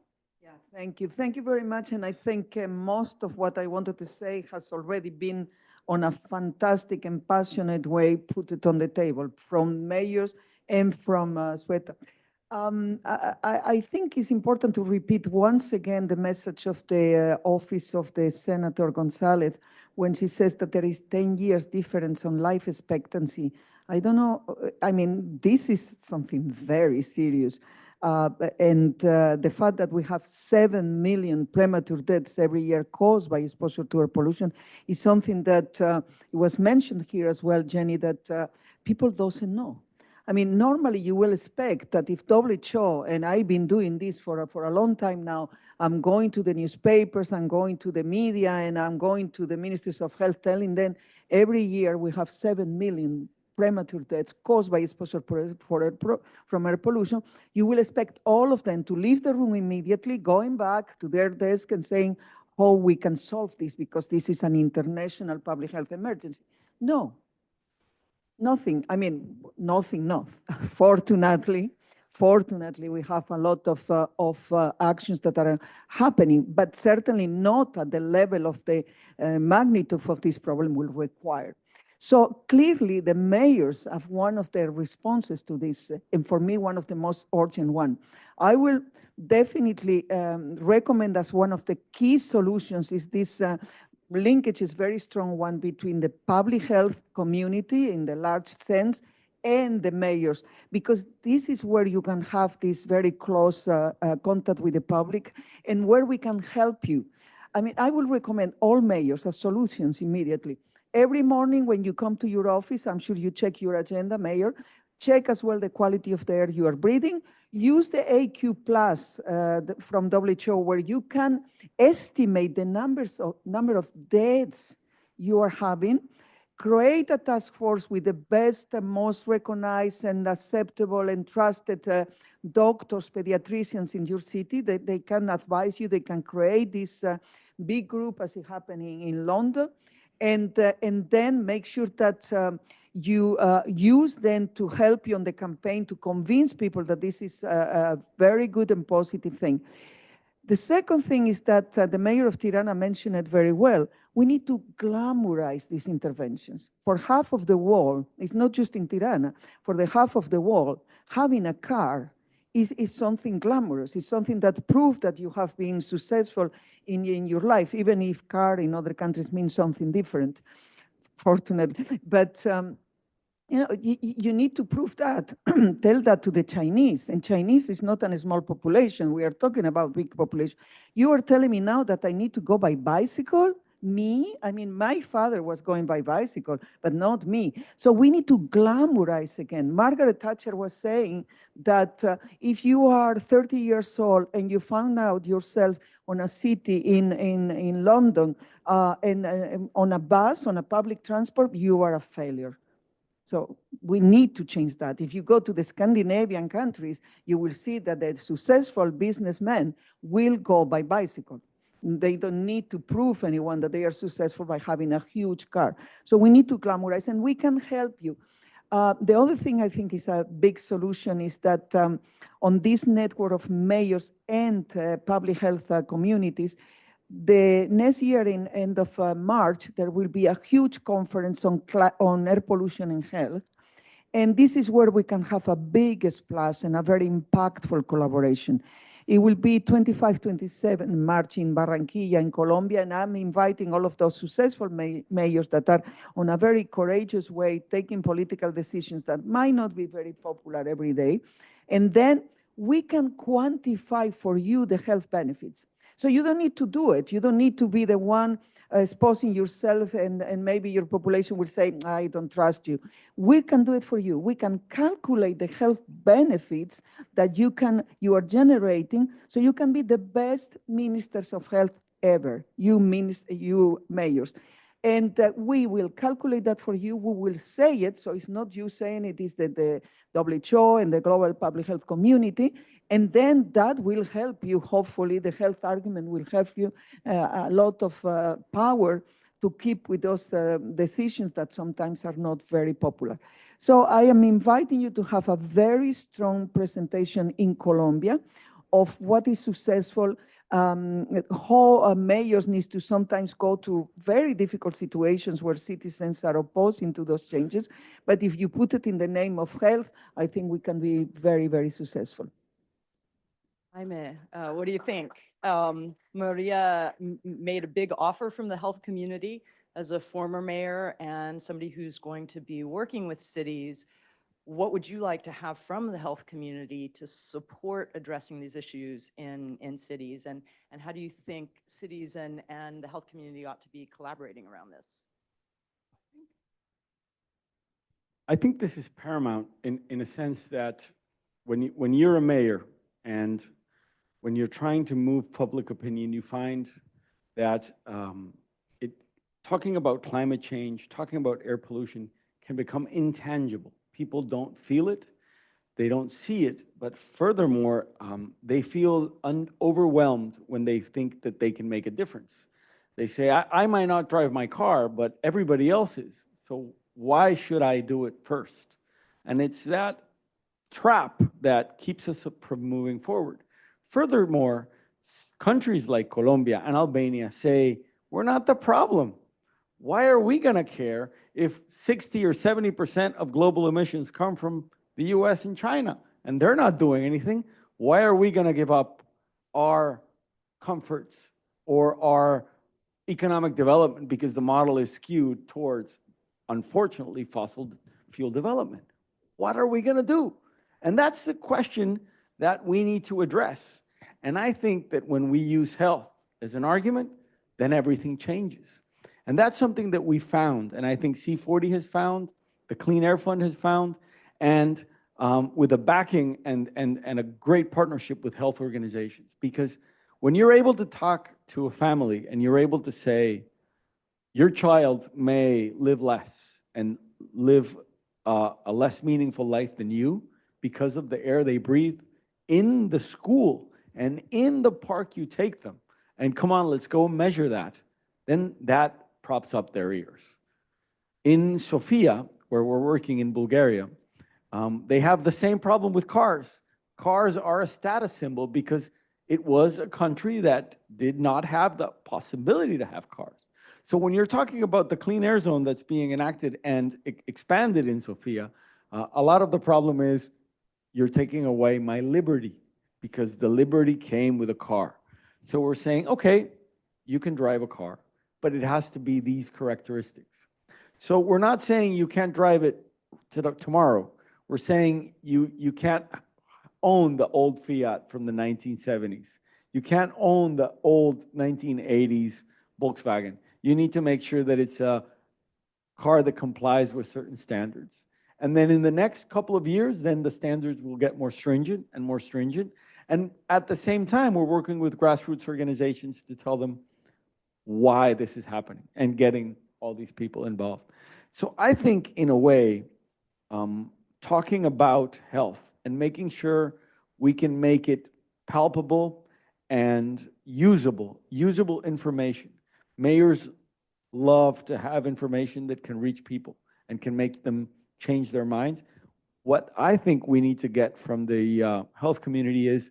Yeah, thank you. Thank you very much. And I think most of what I wanted to say has already been on a fantastic and passionate way put it on the table from mayors and from Sweta. I think it's important to repeat once again the message of the office of the Senator Gonzalez when she says that there is 10 years difference on life expectancy. I don't know, I mean, this is something very serious. The fact that we have 7 million premature deaths every year caused by exposure to air pollution is something that was mentioned here as well, Jenny, that people doesn't know. I mean, normally you will expect that if WHO, and I've been doing this for a long time now, I'm going to the newspapers, I'm going to the media, and I'm going to the ministries of health telling them every year we have 7 million premature deaths caused by exposure from air pollution. You will expect all of them to leave the room immediately, going back to their desk and saying, oh, we can solve this because this is an international public health emergency. No. Nothing, I mean, nothing, no. Fortunately, we have a lot of actions that are happening, but certainly not at the level of the magnitude of this problem will require. So clearly the mayors have one of their responses to this, and for me, one of the most urgent one. I will definitely recommend as one of the key solutions is this linkage is very strong one between the public health community in the large sense and the mayors, because this is where you can have this very close contact with the public and where we can help you. I mean, I will recommend all mayors as solutions immediately. Every morning when you come to your office, I'm sure you check your agenda, mayor, check as well the quality of the air you are breathing. Use the AQ Plus from WHO where you can estimate the number of deaths you are having. Create a task force with the best and most recognized and acceptable and trusted doctors, pediatricians in your city. They can advise you. They can create this big group as is happening in London. And then make sure that you use them to help you on the campaign to convince people that this is a very good and positive thing. The second thing is that the mayor of Tirana mentioned it very well. We need to glamorize these interventions. For half of the world, it's not just in Tirana, for the half of the world, having a car is something glamorous. It's something that proves that you have been successful in your life, even if car in other countries means something different, fortunately. But you know, you need to prove that. Tell that to the Chinese. And Chinese is not a small population. We are talking about big population. You are telling me now that I need to go by bicycle? Me? I mean, my father was going by bicycle, but not me. So we need to glamorize again. Margaret Thatcher was saying that if you are 30 years old and you found out yourself on a city in London and on a bus, on a public transport, you are a failure. So we need to change that. If you go to the Scandinavian countries, you will see that the successful businessmen will go by bicycle. They don't need to prove anyone that they are successful by having a huge car. So we need to glamorize, and we can help you. The other thing I think is a big solution is that on this network of mayors and public health communities, the next year in end of March, there will be a huge conference on air pollution and health. And this is where we can have a big splash and a very impactful collaboration. It will be 25-27 March in Barranquilla in Colombia, and I'm inviting all of those successful mayors that are on a very courageous way taking political decisions that might not be very popular every day. And then we can quantify for you the health benefits. So you don't need to do it. You don't need to be the one exposing yourself and maybe your population will say, I don't trust you. We can do it for you. We can calculate the health benefits that you are generating so you can be the best ministers of health ever, you mayors. And we will calculate that for you. We will say it, so it's not you saying it, is the WHO and the global public health community. And then that will help you, hopefully, the health argument will help you a lot of power to keep with those decisions that sometimes are not very popular. So I am inviting you to have a very strong presentation in Colombia of what is successful, how mayors need to sometimes go to very difficult situations where citizens are opposing to those changes. But if you put it in the name of health, I think we can be very, very successful. Jaime, what do you think? Maria made a big offer from the health community as a former mayor and somebody who's going to be working with cities. What would you like to have from the health community to support addressing these issues in cities? And how do you think cities and the health community ought to be collaborating around this? I think this is paramount in a sense that when you're a mayor and when you're trying to move public opinion, you find that talking about climate change, talking about air pollution can become intangible. People don't feel it, they don't see it, but furthermore, they feel overwhelmed when they think that they can make a difference. They say, I might not drive my car, but everybody else is, so why should I do it first? And it's that trap that keeps us from moving forward. Furthermore, countries like Colombia and Albania say, we're not the problem. Why are we going to care if 60 or 70% of global emissions come from the US and China, and they're not doing anything? Why are we going to give up our comforts or our economic development because the model is skewed towards, unfortunately, fossil fuel development? What are we going to do? And that's the question that we need to address. And I think that when we use health as an argument, then everything changes. And that's something that we found, and I think C40 has found, the Clean Air Fund has found, and with a backing and a great partnership with health organizations. Because when you're able to talk to a family and you're able to say, your child may live less and live a less meaningful life than you because of the air they breathe in the school and in the park you take them, and come on, let's go measure that, then that props up their ears. In Sofia, where we're working in Bulgaria, they have the same problem with cars. Cars are a status symbol because it was a country that did not have the possibility to have cars. So when you're talking about the clean air zone that's being enacted and expanded in Sofia, a lot of the problem is you're taking away my liberty because the liberty came with a car. So we're saying, okay, you can drive a car, but it has to be these characteristics. So we're not saying you can't drive it tomorrow. We're saying you can't own the old Fiat from the 1970s. You can't own the old 1980s Volkswagen. You need to make sure that it's a car that complies with certain standards. And then in the next couple of years, then the standards will get more stringent and more stringent. And at the same time, we're working with grassroots organizations to tell them why this is happening and getting all these people involved. So I think, in a way, talking about health and making sure we can make it palpable and usable information. Mayors love to have information that can reach people and can make them change their minds. What I think we need to get from the health community is,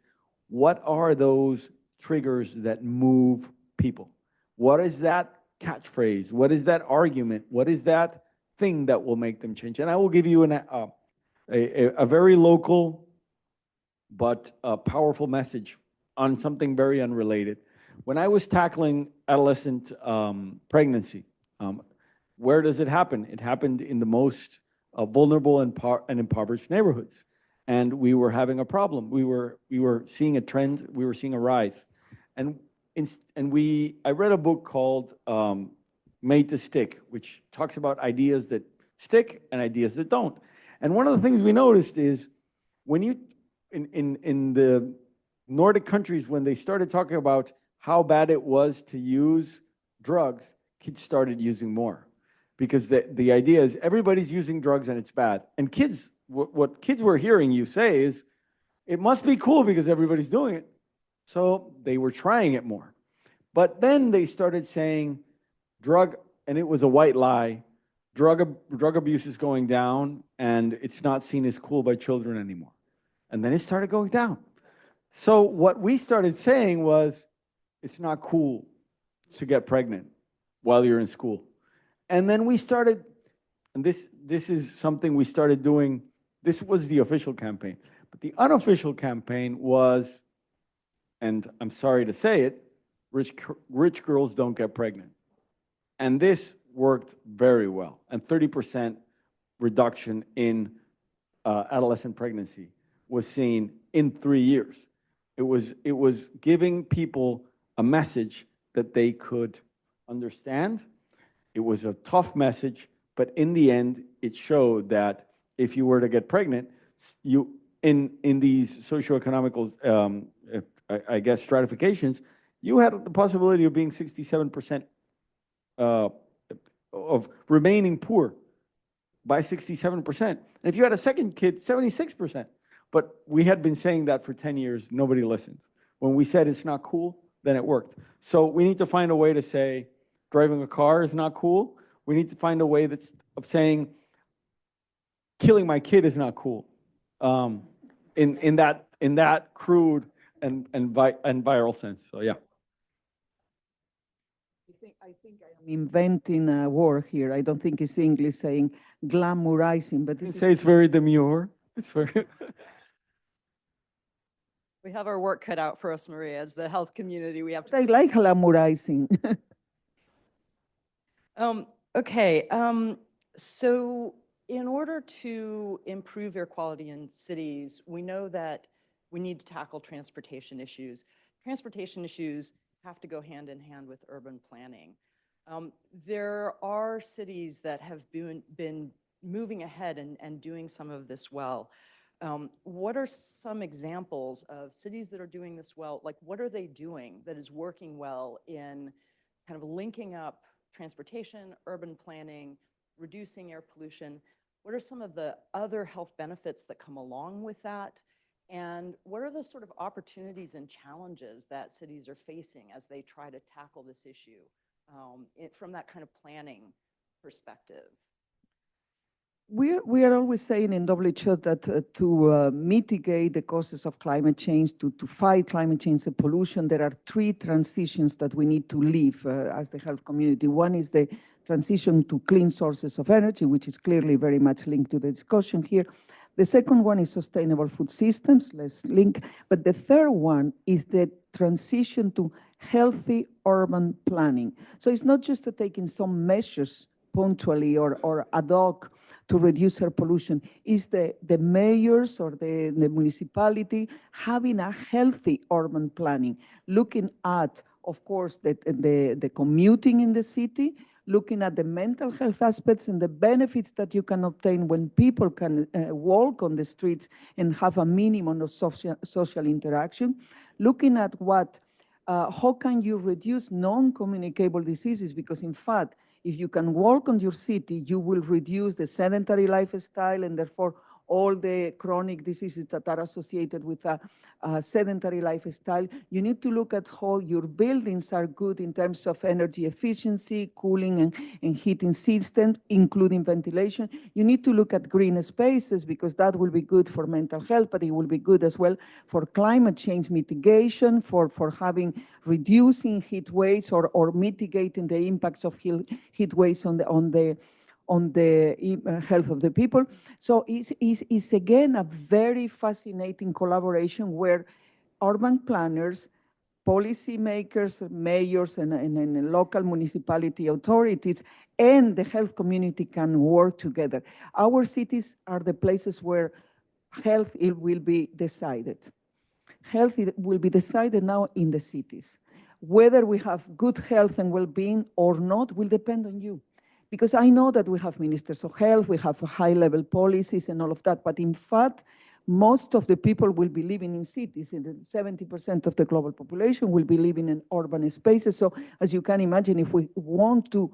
what are those triggers that move people? What is that catchphrase? What is that argument? What is that thing that will make them change? And I will give you a very local but powerful message on something very unrelated. When I was tackling adolescent pregnancy, where does it happen? It happened in the most vulnerable and impoverished neighborhoods. And we were having a problem. We were seeing a trend. We were seeing a rise. And I read a book called Made to Stick, which talks about ideas that stick and ideas that don't. And one of the things we noticed is when in the Nordic countries, when they started talking about how bad it was to use drugs, kids started using more. Because the idea is everybody's using drugs and it's bad. And kids, what kids were hearing you say is, it must be cool because everybody's doing it. So they were trying it more. But then they started saying and it was a white lie, drug abuse is going down and it's not seen as cool by children anymore. And then it started going down. So what we started saying was, it's not cool to get pregnant while you're in school. And then we started, and this is something we started doing, this was the official campaign. But the unofficial campaign was, and I'm sorry to say it, rich girls don't get pregnant. And this worked very well. And 30% reduction in adolescent pregnancy was seen in 3 years. It was giving people a message that they could understand. It was a tough message, but in the end, it showed that if you were to get pregnant, you in these socioeconomical, I guess, stratifications, you had the possibility of being 67% of remaining poor by 67%. And if you had a second kid, 76%. But we had been saying that for 10 years, nobody listened. When we said it's not cool, then it worked. So we need to find a way to say driving a car is not cool. We need to find a way of saying killing my kid is not cool. In that crude and viral sense. So yeah. I think I'm inventing a word here. I don't think it's English saying glamorizing, but this say it's very demure. It's very. We have our work cut out for us, Maria, as the health community. We have to. I like glamorizing. Okay, so in order to improve air quality in cities, we know that we need to tackle transportation issues. Transportation issues have to go hand in hand with urban planning. There are cities that have been moving ahead and doing some of this well. What are some examples of cities that are doing this well? Like, what are they doing that is working well in kind of linking up transportation, urban planning, reducing air pollution? What are some of the other health benefits that come along with that? And what are the sort of opportunities and challenges that cities are facing as they try to tackle this issue from that kind of planning perspective? We are always saying in WHO that to mitigate the causes of climate change, to fight climate change and pollution, there are 3 transitions that we need to live as the health community. One is the transition to clean sources of energy, which is clearly very much linked to the discussion here. The second one is sustainable food systems, let's link. But the third one is the transition to healthy urban planning. So it's not just taking some measures punctually or ad hoc to reduce air pollution, is the mayors or the municipality having a healthy urban planning, looking at, of course, the commuting in the city, looking at the mental health aspects and the benefits that you can obtain when people can walk on the streets and have a minimum of social interaction, looking at how can you reduce non-communicable diseases, because in fact, if you can walk on your city, you will reduce the sedentary lifestyle and therefore all the chronic diseases that are associated with a sedentary lifestyle. You need to look at how your buildings are good in terms of energy efficiency, cooling and heating systems, including ventilation. You need to look at green spaces because that will be good for mental health, but it will be good as well for climate change mitigation, for reducing heat waves or mitigating the impacts of heat waves on the health of the people. So it's again a very fascinating collaboration where urban planners, policymakers, mayors, and local municipality authorities and the health community can work together. Our cities are the places where health will be decided. Health will be decided now in the cities. Whether we have good health and well-being or not will depend on you. Because I know that we have ministers of health, we have high-level policies and all of that, but in fact, most of the people will be living in cities. 70% of the global population will be living in urban spaces. So as you can imagine, if we want to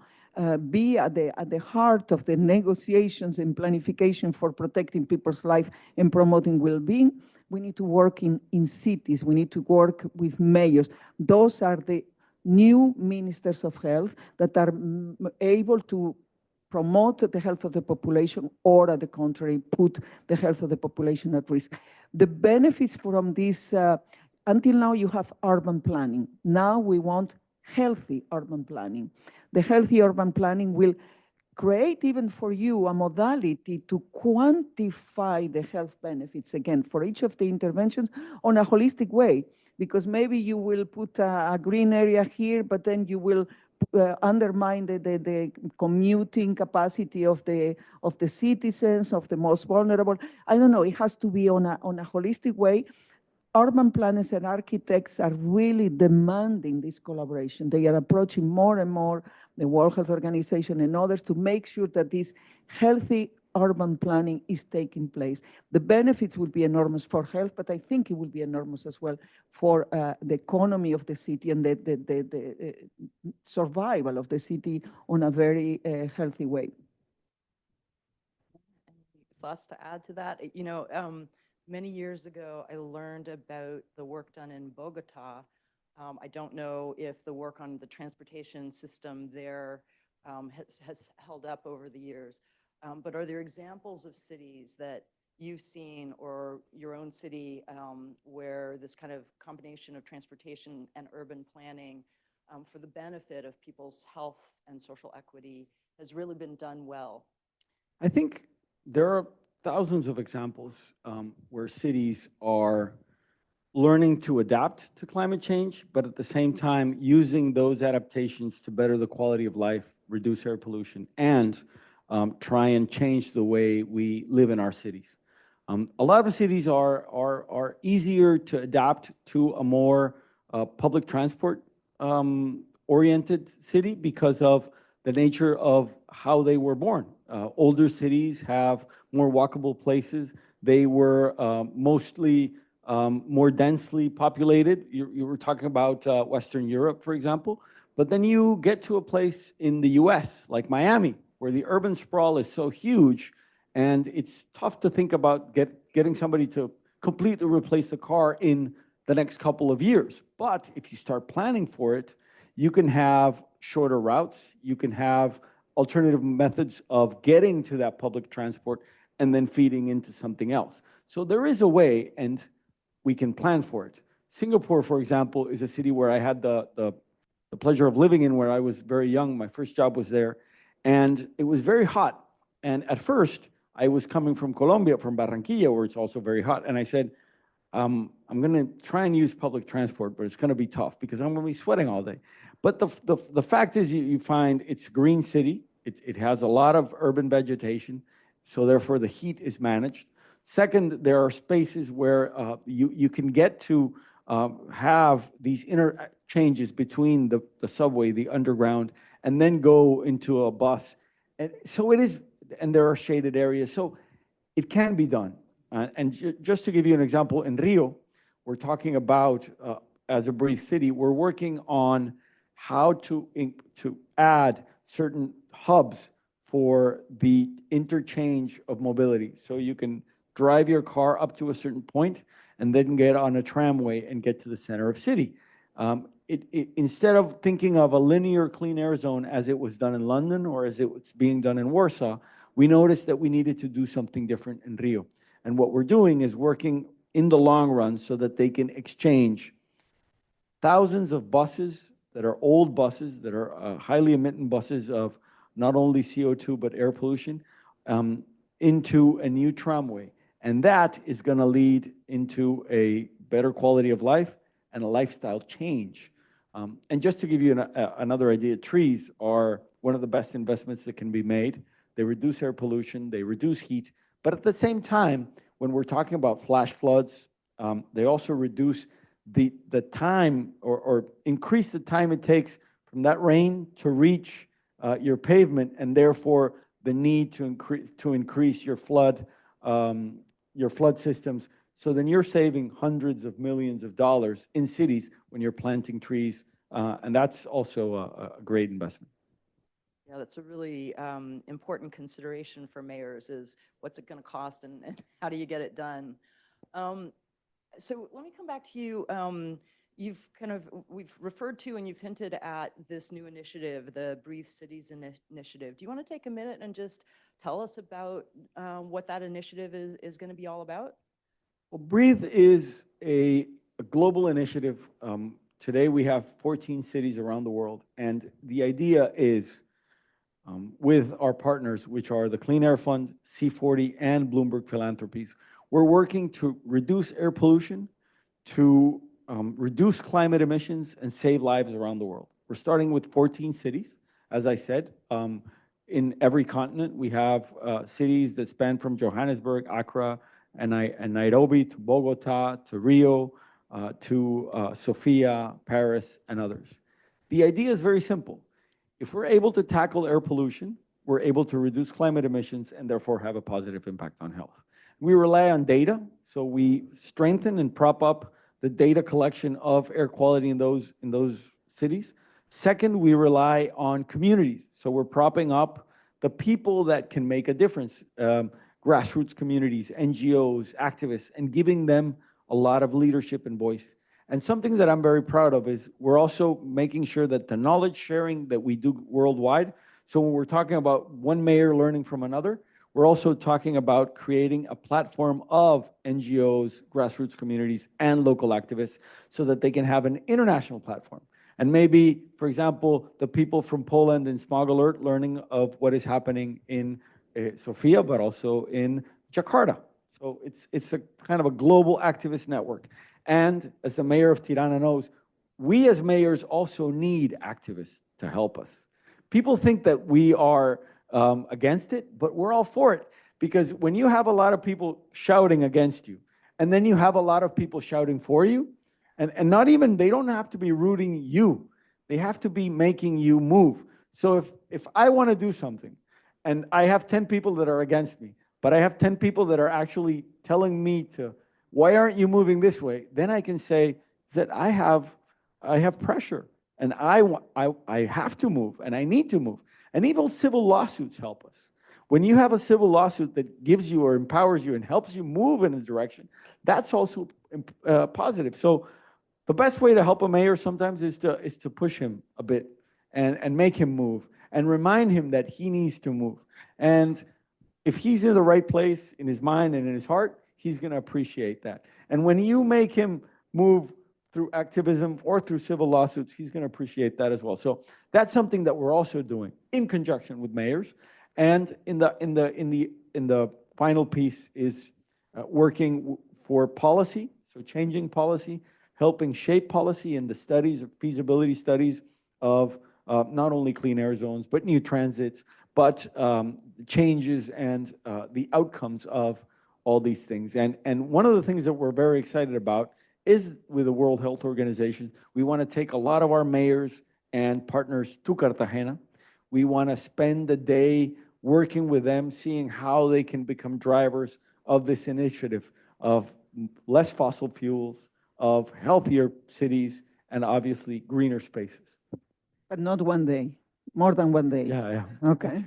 be at the heart of the negotiations and planification for protecting people's life and promoting well-being, we need to work in cities. We need to work with mayors. Those are the new ministers of health that are able to promote the health of the population or, at the contrary, put the health of the population at risk. The benefits from this until now you have urban planning. Now we want healthy urban planning. The healthy urban planning will create even for you a modality to quantify the health benefits, again, for each of the interventions on a holistic way, because maybe you will put a green area here, but then you will undermine the commuting capacity of the citizens, of the most vulnerable. I don't know, it has to be on a holistic way. Urban planners and architects are really demanding this collaboration. They are approaching more and more the World Health Organization and others to make sure that this healthy urban planning is taking place. The benefits will be enormous for health, but I think it will be enormous as well for the economy of the city and the survival of the city on a very healthy way. Plus, to add to that, many years ago, I learned about the work done in Bogota. I don't know if the work on the transportation system there has held up over the years, but are there examples of cities that you've seen or your own city where this kind of combination of transportation and urban planning for the benefit of people's health and social equity has really been done well? I think there are thousands of examples where cities are learning to adapt to climate change, but at the same time using those adaptations to better the quality of life, reduce air pollution, and try and change the way we live in our cities. A lot of cities are easier to adapt to a more public transport oriented city because of the nature of how they were born. Older cities have more walkable places. They were mostly more densely populated. You were talking about Western Europe, for example. But then you get to a place in the US, like Miami, where the urban sprawl is so huge, and it's tough to think about getting somebody to completely replace the car in the next couple of years. But if you start planning for it, you can have shorter routes, you can have alternative methods of getting to that public transport and then feeding into something else. So there is a way, and we can plan for it. Singapore, for example, is a city where I had the pleasure of living in when I was very young. My first job was there, and it was very hot. And at first, I was coming from Colombia, from Barranquilla, where it's also very hot, and I said, I'm going to try and use public transport, but it's going to be tough because I'm going to be sweating all day. But the fact is, you find it's a green city. It has a lot of urban vegetation, so therefore the heat is managed. Second, there are spaces where you can get to have these interchanges between the subway, the underground, and then go into a bus. And so it is, and there are shaded areas. So it can be done. And just to give you an example, in Rio, we're talking about, as a Breathe City, we're working on how to add certain hubs for the interchange of mobility. So you can drive your car up to a certain point and then get on a tramway and get to the center of city. Instead of thinking of a linear clean air zone as it was done in London or as it was being done in Warsaw, we noticed that we needed to do something different in Rio. And what we're doing is working in the long run so that they can exchange thousands of buses that are old buses, that are highly emitting buses of not only CO2 but air pollution, into a new tramway. And that is going to lead into a better quality of life and a lifestyle change. And just to give you another idea, trees are one of the best investments that can be made. They reduce air pollution, they reduce heat, but at the same time, when we're talking about flash floods, they also reduce the time or increase the time it takes from that rain to reach your pavement, and therefore the need to increase your flood systems. So then you're saving hundreds of millions of dollars in cities when you're planting trees, and that's also a great investment. Yeah, that's a really important consideration for mayors, is what's it going to cost and how do you get it done? So let me come back to you. We've referred to and you've hinted at this new initiative, the Breathe Cities initiative. Do you want to take a minute and just tell us about what that initiative is going to be all about? Well, Breathe is a a global initiative. Today we have 14 cities around the world, and the idea is with our partners, which are the Clean Air Fund, C40, and Bloomberg Philanthropies, we're working to reduce air pollution, to reduce climate emissions, and save lives around the world. We're starting with 14 cities, as I said. In every continent, we have cities that span from Johannesburg, Accra, and Nairobi, to Bogota, to Rio, to Sofia, Paris, and others. The idea is very simple. If we're able to tackle air pollution, we're able to reduce climate emissions and therefore have a positive impact on health. We rely on data, so we strengthen and prop up the data collection of air quality in those cities. Second, we rely on communities, so we're propping up the people that can make a difference, grassroots communities, NGOs, activists, and giving them a lot of leadership and voice. And something that I'm very proud of is we're also making sure that the knowledge sharing that we do worldwide, so when we're talking about one mayor learning from another, we're also talking about creating a platform of NGOs, grassroots communities, and local activists so that they can have an international platform. And maybe, for example, the people from Poland in Smog Alert learning of what is happening in Sofia, but also in Jakarta. So it's a kind of a global activist network. And as the mayor of Tirana knows, we as mayors also need activists to help us. People think that we are against it, but we're all for it. Because when you have a lot of people shouting against you, and then you have a lot of people shouting for you, and not even, they don't have to be rooting you. They have to be making you move. So if I want to do something, and I have 10 people that are against me, but I have 10 people that are actually telling me to, why aren't you moving this way? Then I can say that I have pressure, and I have to move, and I need to move. And even civil lawsuits help us. When you have a civil lawsuit that gives you or empowers you and helps you move in a direction, that's also positive. So the best way to help a mayor sometimes is to push him a bit and make him move and remind him that he needs to move. And if he's in the right place in his mind and in his heart, he's going to appreciate that. And when you make him move through activism or through civil lawsuits, he's going to appreciate that as well. So that's something that we're also doing in conjunction with mayors. And in the final piece is working for policy, so changing policy, helping shape policy in the studies, feasibility studies of not only clean air zones, but new transits, but changes and the outcomes of all these things. And one of the things that we're very excited about is with the World Health Organization, we want to take a lot of our mayors and partners to Cartagena. We want to spend the day working with them, seeing how they can become drivers of this initiative of less fossil fuels, of healthier cities, and obviously greener spaces. But not one day, more than one day. Yeah. Okay.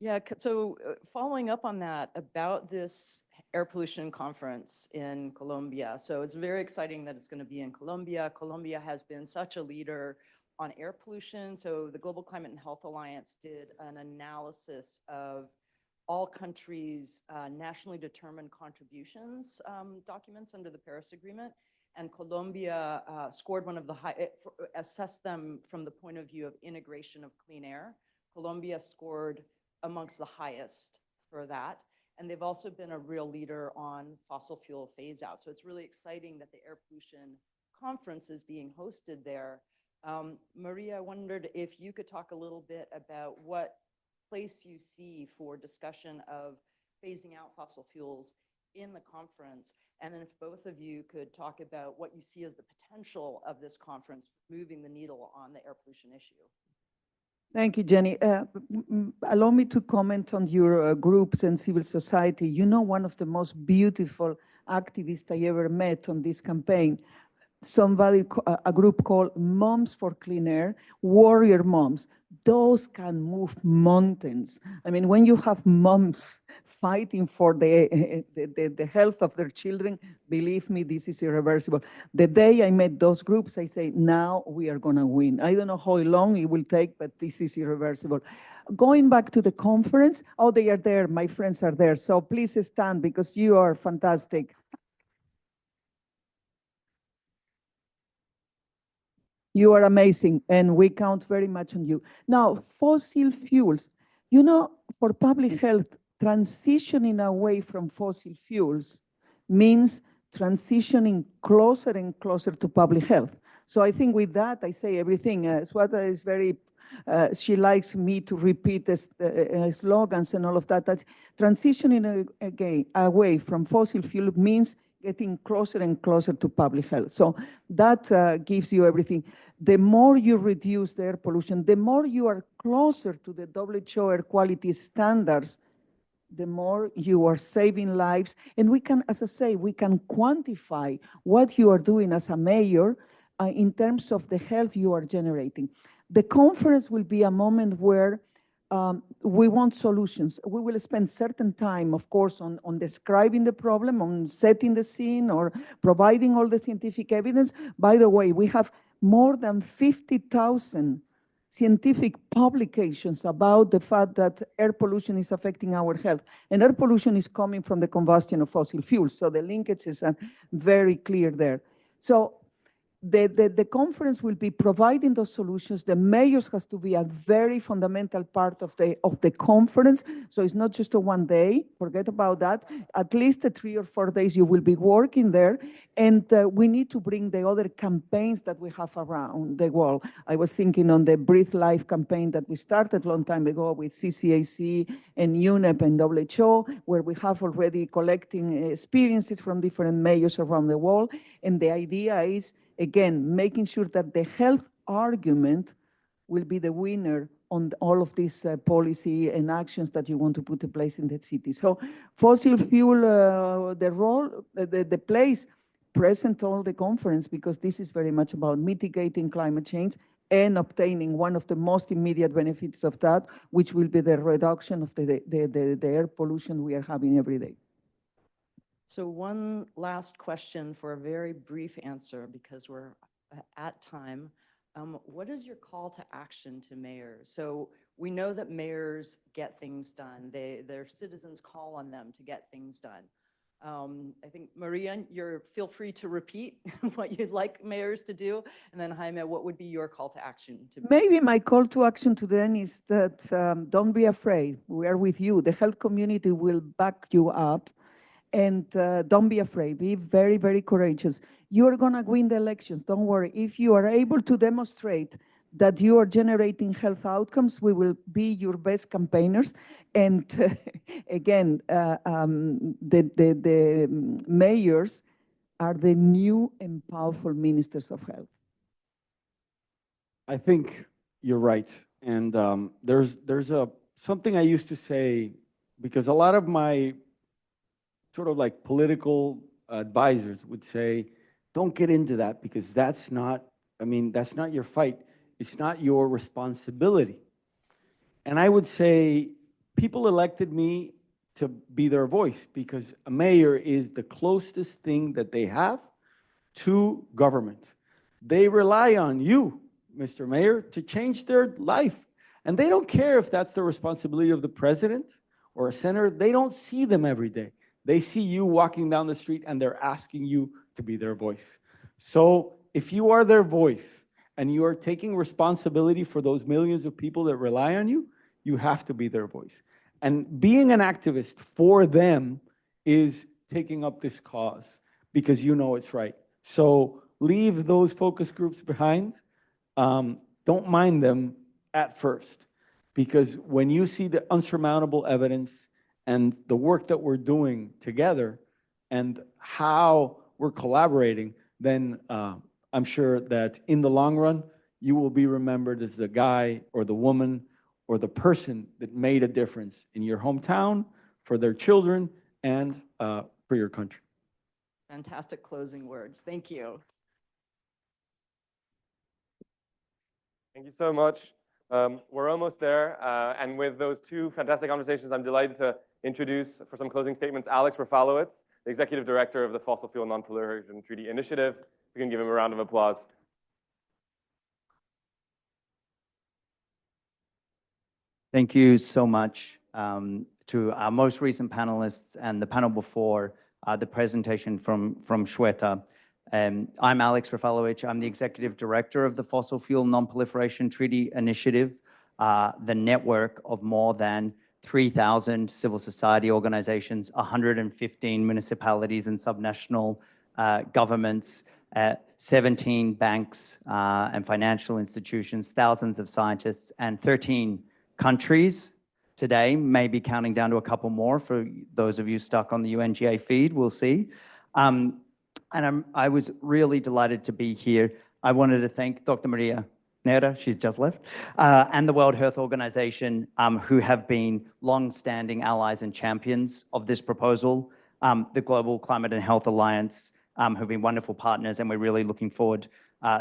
Yeah, so following up on that, about this air pollution conference in Colombia. So it's very exciting that it's going to be in Colombia. Colombia has been such a leader on air pollution. So the Global Climate and Health Alliance did an analysis of all countries' nationally determined contributions documents under the Paris Agreement. And Colombia scored one of the high, assessed them from the point of view of integration of clean air. Colombia scored amongst the highest for that. And they've also been a real leader on fossil fuel phase out. So it's really exciting that the air pollution conference is being hosted there. Maria, I wondered if you could talk a little bit about what place you see for discussion of phasing out fossil fuels in the conference. And then if both of you could talk about what you see as the potential of this conference moving the needle on the air pollution issue. Thank you, Jenny. Allow me to comment on your groups and civil society. You know, one of the most beautiful activists I ever met on this campaign, a group called Moms for Clean Air, Warrior Moms. Those can move mountains. I mean, when you have moms fighting for the health of their children, believe me, this is irreversible. The day I met those groups, I say, now we are going to win. I don't know how long it will take, but this is irreversible. Going back to the conference, oh, they are there. My friends are there. So please stand because you are fantastic. You are amazing, and we count very much on you. Now, fossil fuels, you know, for public health, transitioning away from fossil fuels means transitioning closer and closer to public health. So I think with that, I say everything. Sweta is very, she likes me to repeat this, slogans and all of that. That transitioning again away from fossil fuel means getting closer and closer to public health. So that gives you everything. The more you reduce the air pollution, the more you are closer to the WHO air quality standards, the more you are saving lives. And we can, as I say, we can quantify what you are doing as a mayor in terms of the health you are generating. The conference will be a moment where we want solutions. We will spend certain time, of course, on describing the problem, on setting the scene, or providing all the scientific evidence. By the way, we have more than 50,000 scientific publications about the fact that air pollution is affecting our health. And air pollution is coming from the combustion of fossil fuels. So the linkages are very clear there. So the conference will be providing those solutions. The mayors has to be a very fundamental part of the conference. So it's not just a one day, forget about that. At least 3 or 4 days you will be working there. And we need to bring the other campaigns that we have around the world. I was thinking on the Breathe Life campaign that we started a long time ago with CCAC and UNEP and WHO, where we have already collecting experiences from different mayors around the world. And the idea is, again, making sure that the health argument will be the winner on all of these policy and actions that you want to put in place in the city. So fossil fuel, the role, the place present all the conference, because this is very much about mitigating climate change and obtaining one of the most immediate benefits of that, which will be the reduction of the air pollution we are having every day. So one last question for a very brief answer, because we're at time. What is your call to action to mayors? So we know that mayors get things done. Their citizens call on them to get things done. I think, Maria, feel free to repeat what you'd like mayors to do. And then Jaime, what would be your call to action? Maybe my call to action to them is that don't be afraid. We are with you. The health community will back you up. And don't be afraid. Be very, very courageous. You're going to win the elections. Don't worry. If you are able to demonstrate that you are generating health outcomes, we will be your best campaigners. And again, the mayors are the new and powerful ministers of health. I think you're right. And there's something I used to say, because a lot of my sort of like political advisors would say, don't get into that, because that's not your fight. It's not your responsibility. And I would say, people elected me to be their voice, because a mayor is the closest thing that they have to government. They rely on you, Mr. Mayor, to change their life. And they don't care if that's the responsibility of the president or a senator. They don't see them every day. They see you walking down the street and they're asking you to be their voice. So if you are their voice and you are taking responsibility for those millions of people that rely on you, you have to be their voice. And being an activist for them is taking up this cause, because you know it's right. So leave those focus groups behind. Don't mind them at first, because when you see the unsurmountable evidence and the work that we're doing together and how we're collaborating, then I'm sure that in the long run, you will be remembered as the guy or the woman or the person that made a difference in your hometown, for their children, and for your country. Fantastic closing words. Thank you. Thank you so much. We're almost there. And with those two fantastic conversations, I'm delighted to introduce, for some closing statements, Alex Rafalowitz, the Executive Director of the Fossil Fuel Non-Proliferation Treaty Initiative. We can give him a round of applause. Thank you so much to our most recent panelists and the panel before the presentation from Shweta. I'm Alex Rafalowicz. I'm the Executive Director of the Fossil Fuel Non-Proliferation Treaty Initiative, the network of more than 3,000 civil society organizations, 115 municipalities and subnational governments, 17 banks and financial institutions, thousands of scientists, and 13 countries today, maybe counting down to a couple more for those of you stuck on the UNGA feed, we'll see. I was really delighted to be here. I wanted to thank Dr. Maria Neira, she's just left, and the World Health Organization, who have been long-standing allies and champions of this proposal, the Global Climate and Health Alliance, who've been wonderful partners, and we're really looking forward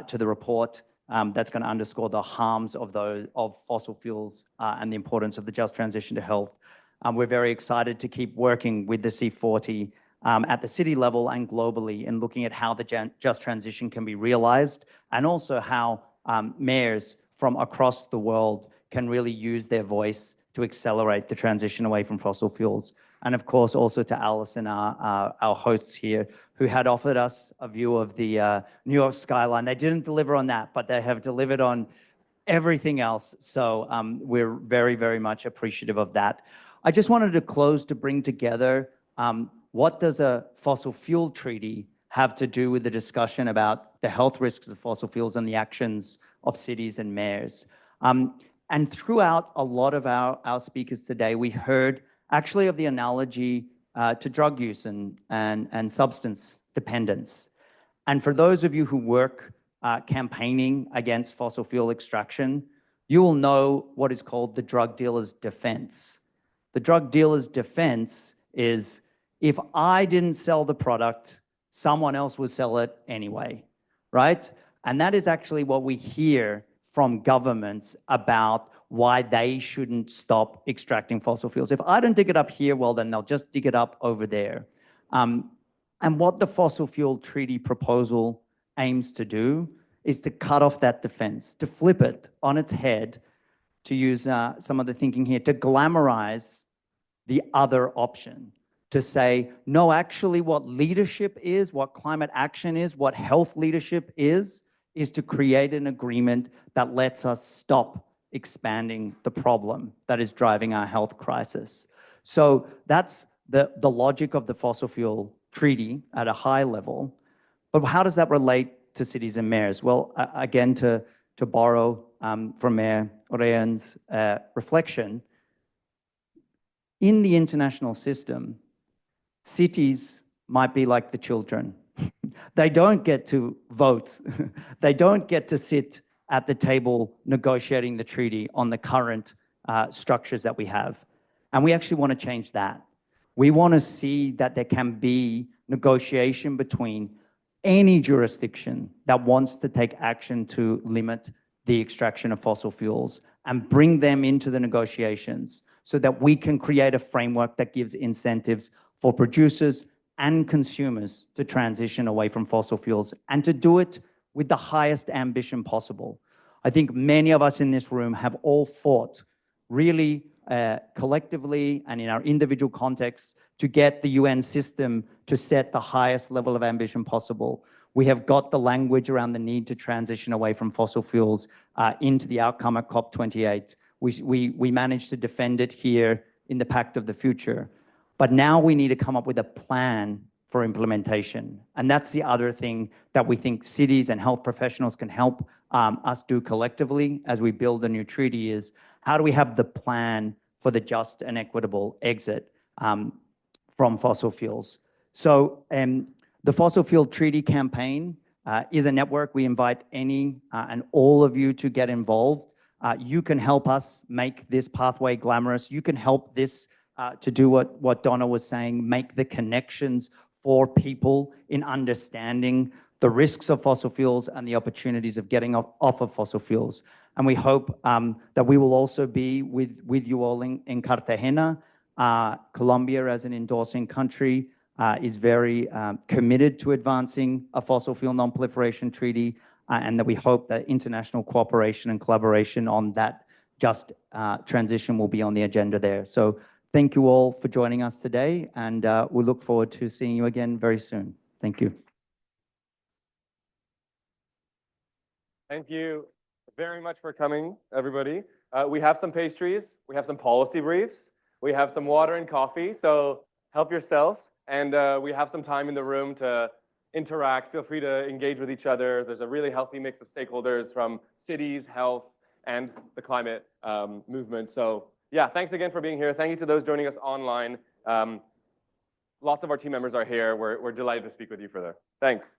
to the report that's going to underscore the harms of fossil fuels and the importance of the just transition to health. We're very excited to keep working with the C40 at the city level and globally in looking at how the just transition can be realized, and also how mayors from across the world can really use their voice to accelerate the transition away from fossil fuels. And of course, also to Alison, our hosts here, who had offered us a view of the New York skyline. They didn't deliver on that, but they have delivered on everything else. So we're very, very much appreciative of that. I just wanted to close to bring together what does a fossil fuel treaty have to do with the discussion about the health risks of fossil fuels and the actions of cities and mayors. And throughout a lot of our speakers today, we heard actually of the analogy to drug use and substance dependence. And for those of you who work campaigning against fossil fuel extraction, you will know what is called the drug dealer's defense. The drug dealer's defense is, if I didn't sell the product, someone else would sell it anyway, right? And that is actually what we hear from governments about why they shouldn't stop extracting fossil fuels. If I don't dig it up here, well, then they'll just dig it up over there. And what the fossil fuel treaty proposal aims to do is to cut off that defense, to flip it on its head, to use some of the thinking here, to glamorize the other option, to say, no, actually what leadership is, what climate action is, what health leadership is to create an agreement that lets us stop expanding the problem that is driving our health crisis. So that's the logic of the fossil fuel treaty at a high level. But how does that relate to cities and mayors? Well, again, to borrow from Mayor Orean's reflection, in the international system, cities might be like the children. They don't get to vote. They don't get to sit at the table negotiating the treaty on the current structures that we have. And we actually want to change that. We want to see that there can be negotiation between any jurisdiction that wants to take action to limit the extraction of fossil fuels and bring them into the negotiations so that we can create a framework that gives incentives for producers and consumers to transition away from fossil fuels, and to do it with the highest ambition possible. I think many of us in this room have all fought really collectively and in our individual contexts to get the UN system to set the highest level of ambition possible. We have got the language around the need to transition away from fossil fuels into the outcome at COP28. We managed to defend it here in the Pact of the Future. But now we need to come up with a plan for implementation. And that's the other thing that we think cities and health professionals can help us do collectively as we build a new treaty is, how do we have the plan for the just and equitable exit from fossil fuels? So the Fossil Fuel Treaty Campaign is a network. We invite any and all of you to get involved. You can help us make this pathway glamorous. You can help this to do what Donna was saying, make the connections for people in understanding the risks of fossil fuels and the opportunities of getting off of fossil fuels. And we hope that we will also be with you all in Cartagena. Colombia, as an endorsing country, is very committed to advancing a fossil fuel non-proliferation treaty, and that we hope that international cooperation and collaboration on that just transition will be on the agenda there. So thank you all for joining us today, and we look forward to seeing you again very soon. Thank you. Thank you very much for coming, everybody. We have some pastries, we have some policy briefs, we have some water and coffee, so help yourselves. And we have some time in the room to interact. Feel free to engage with each other. There's a really healthy mix of stakeholders from cities, health, and the climate movement. So yeah, thanks again for being here. Thank you to those joining us online. Lots of our team members are here. We're delighted to speak with you further. Thanks.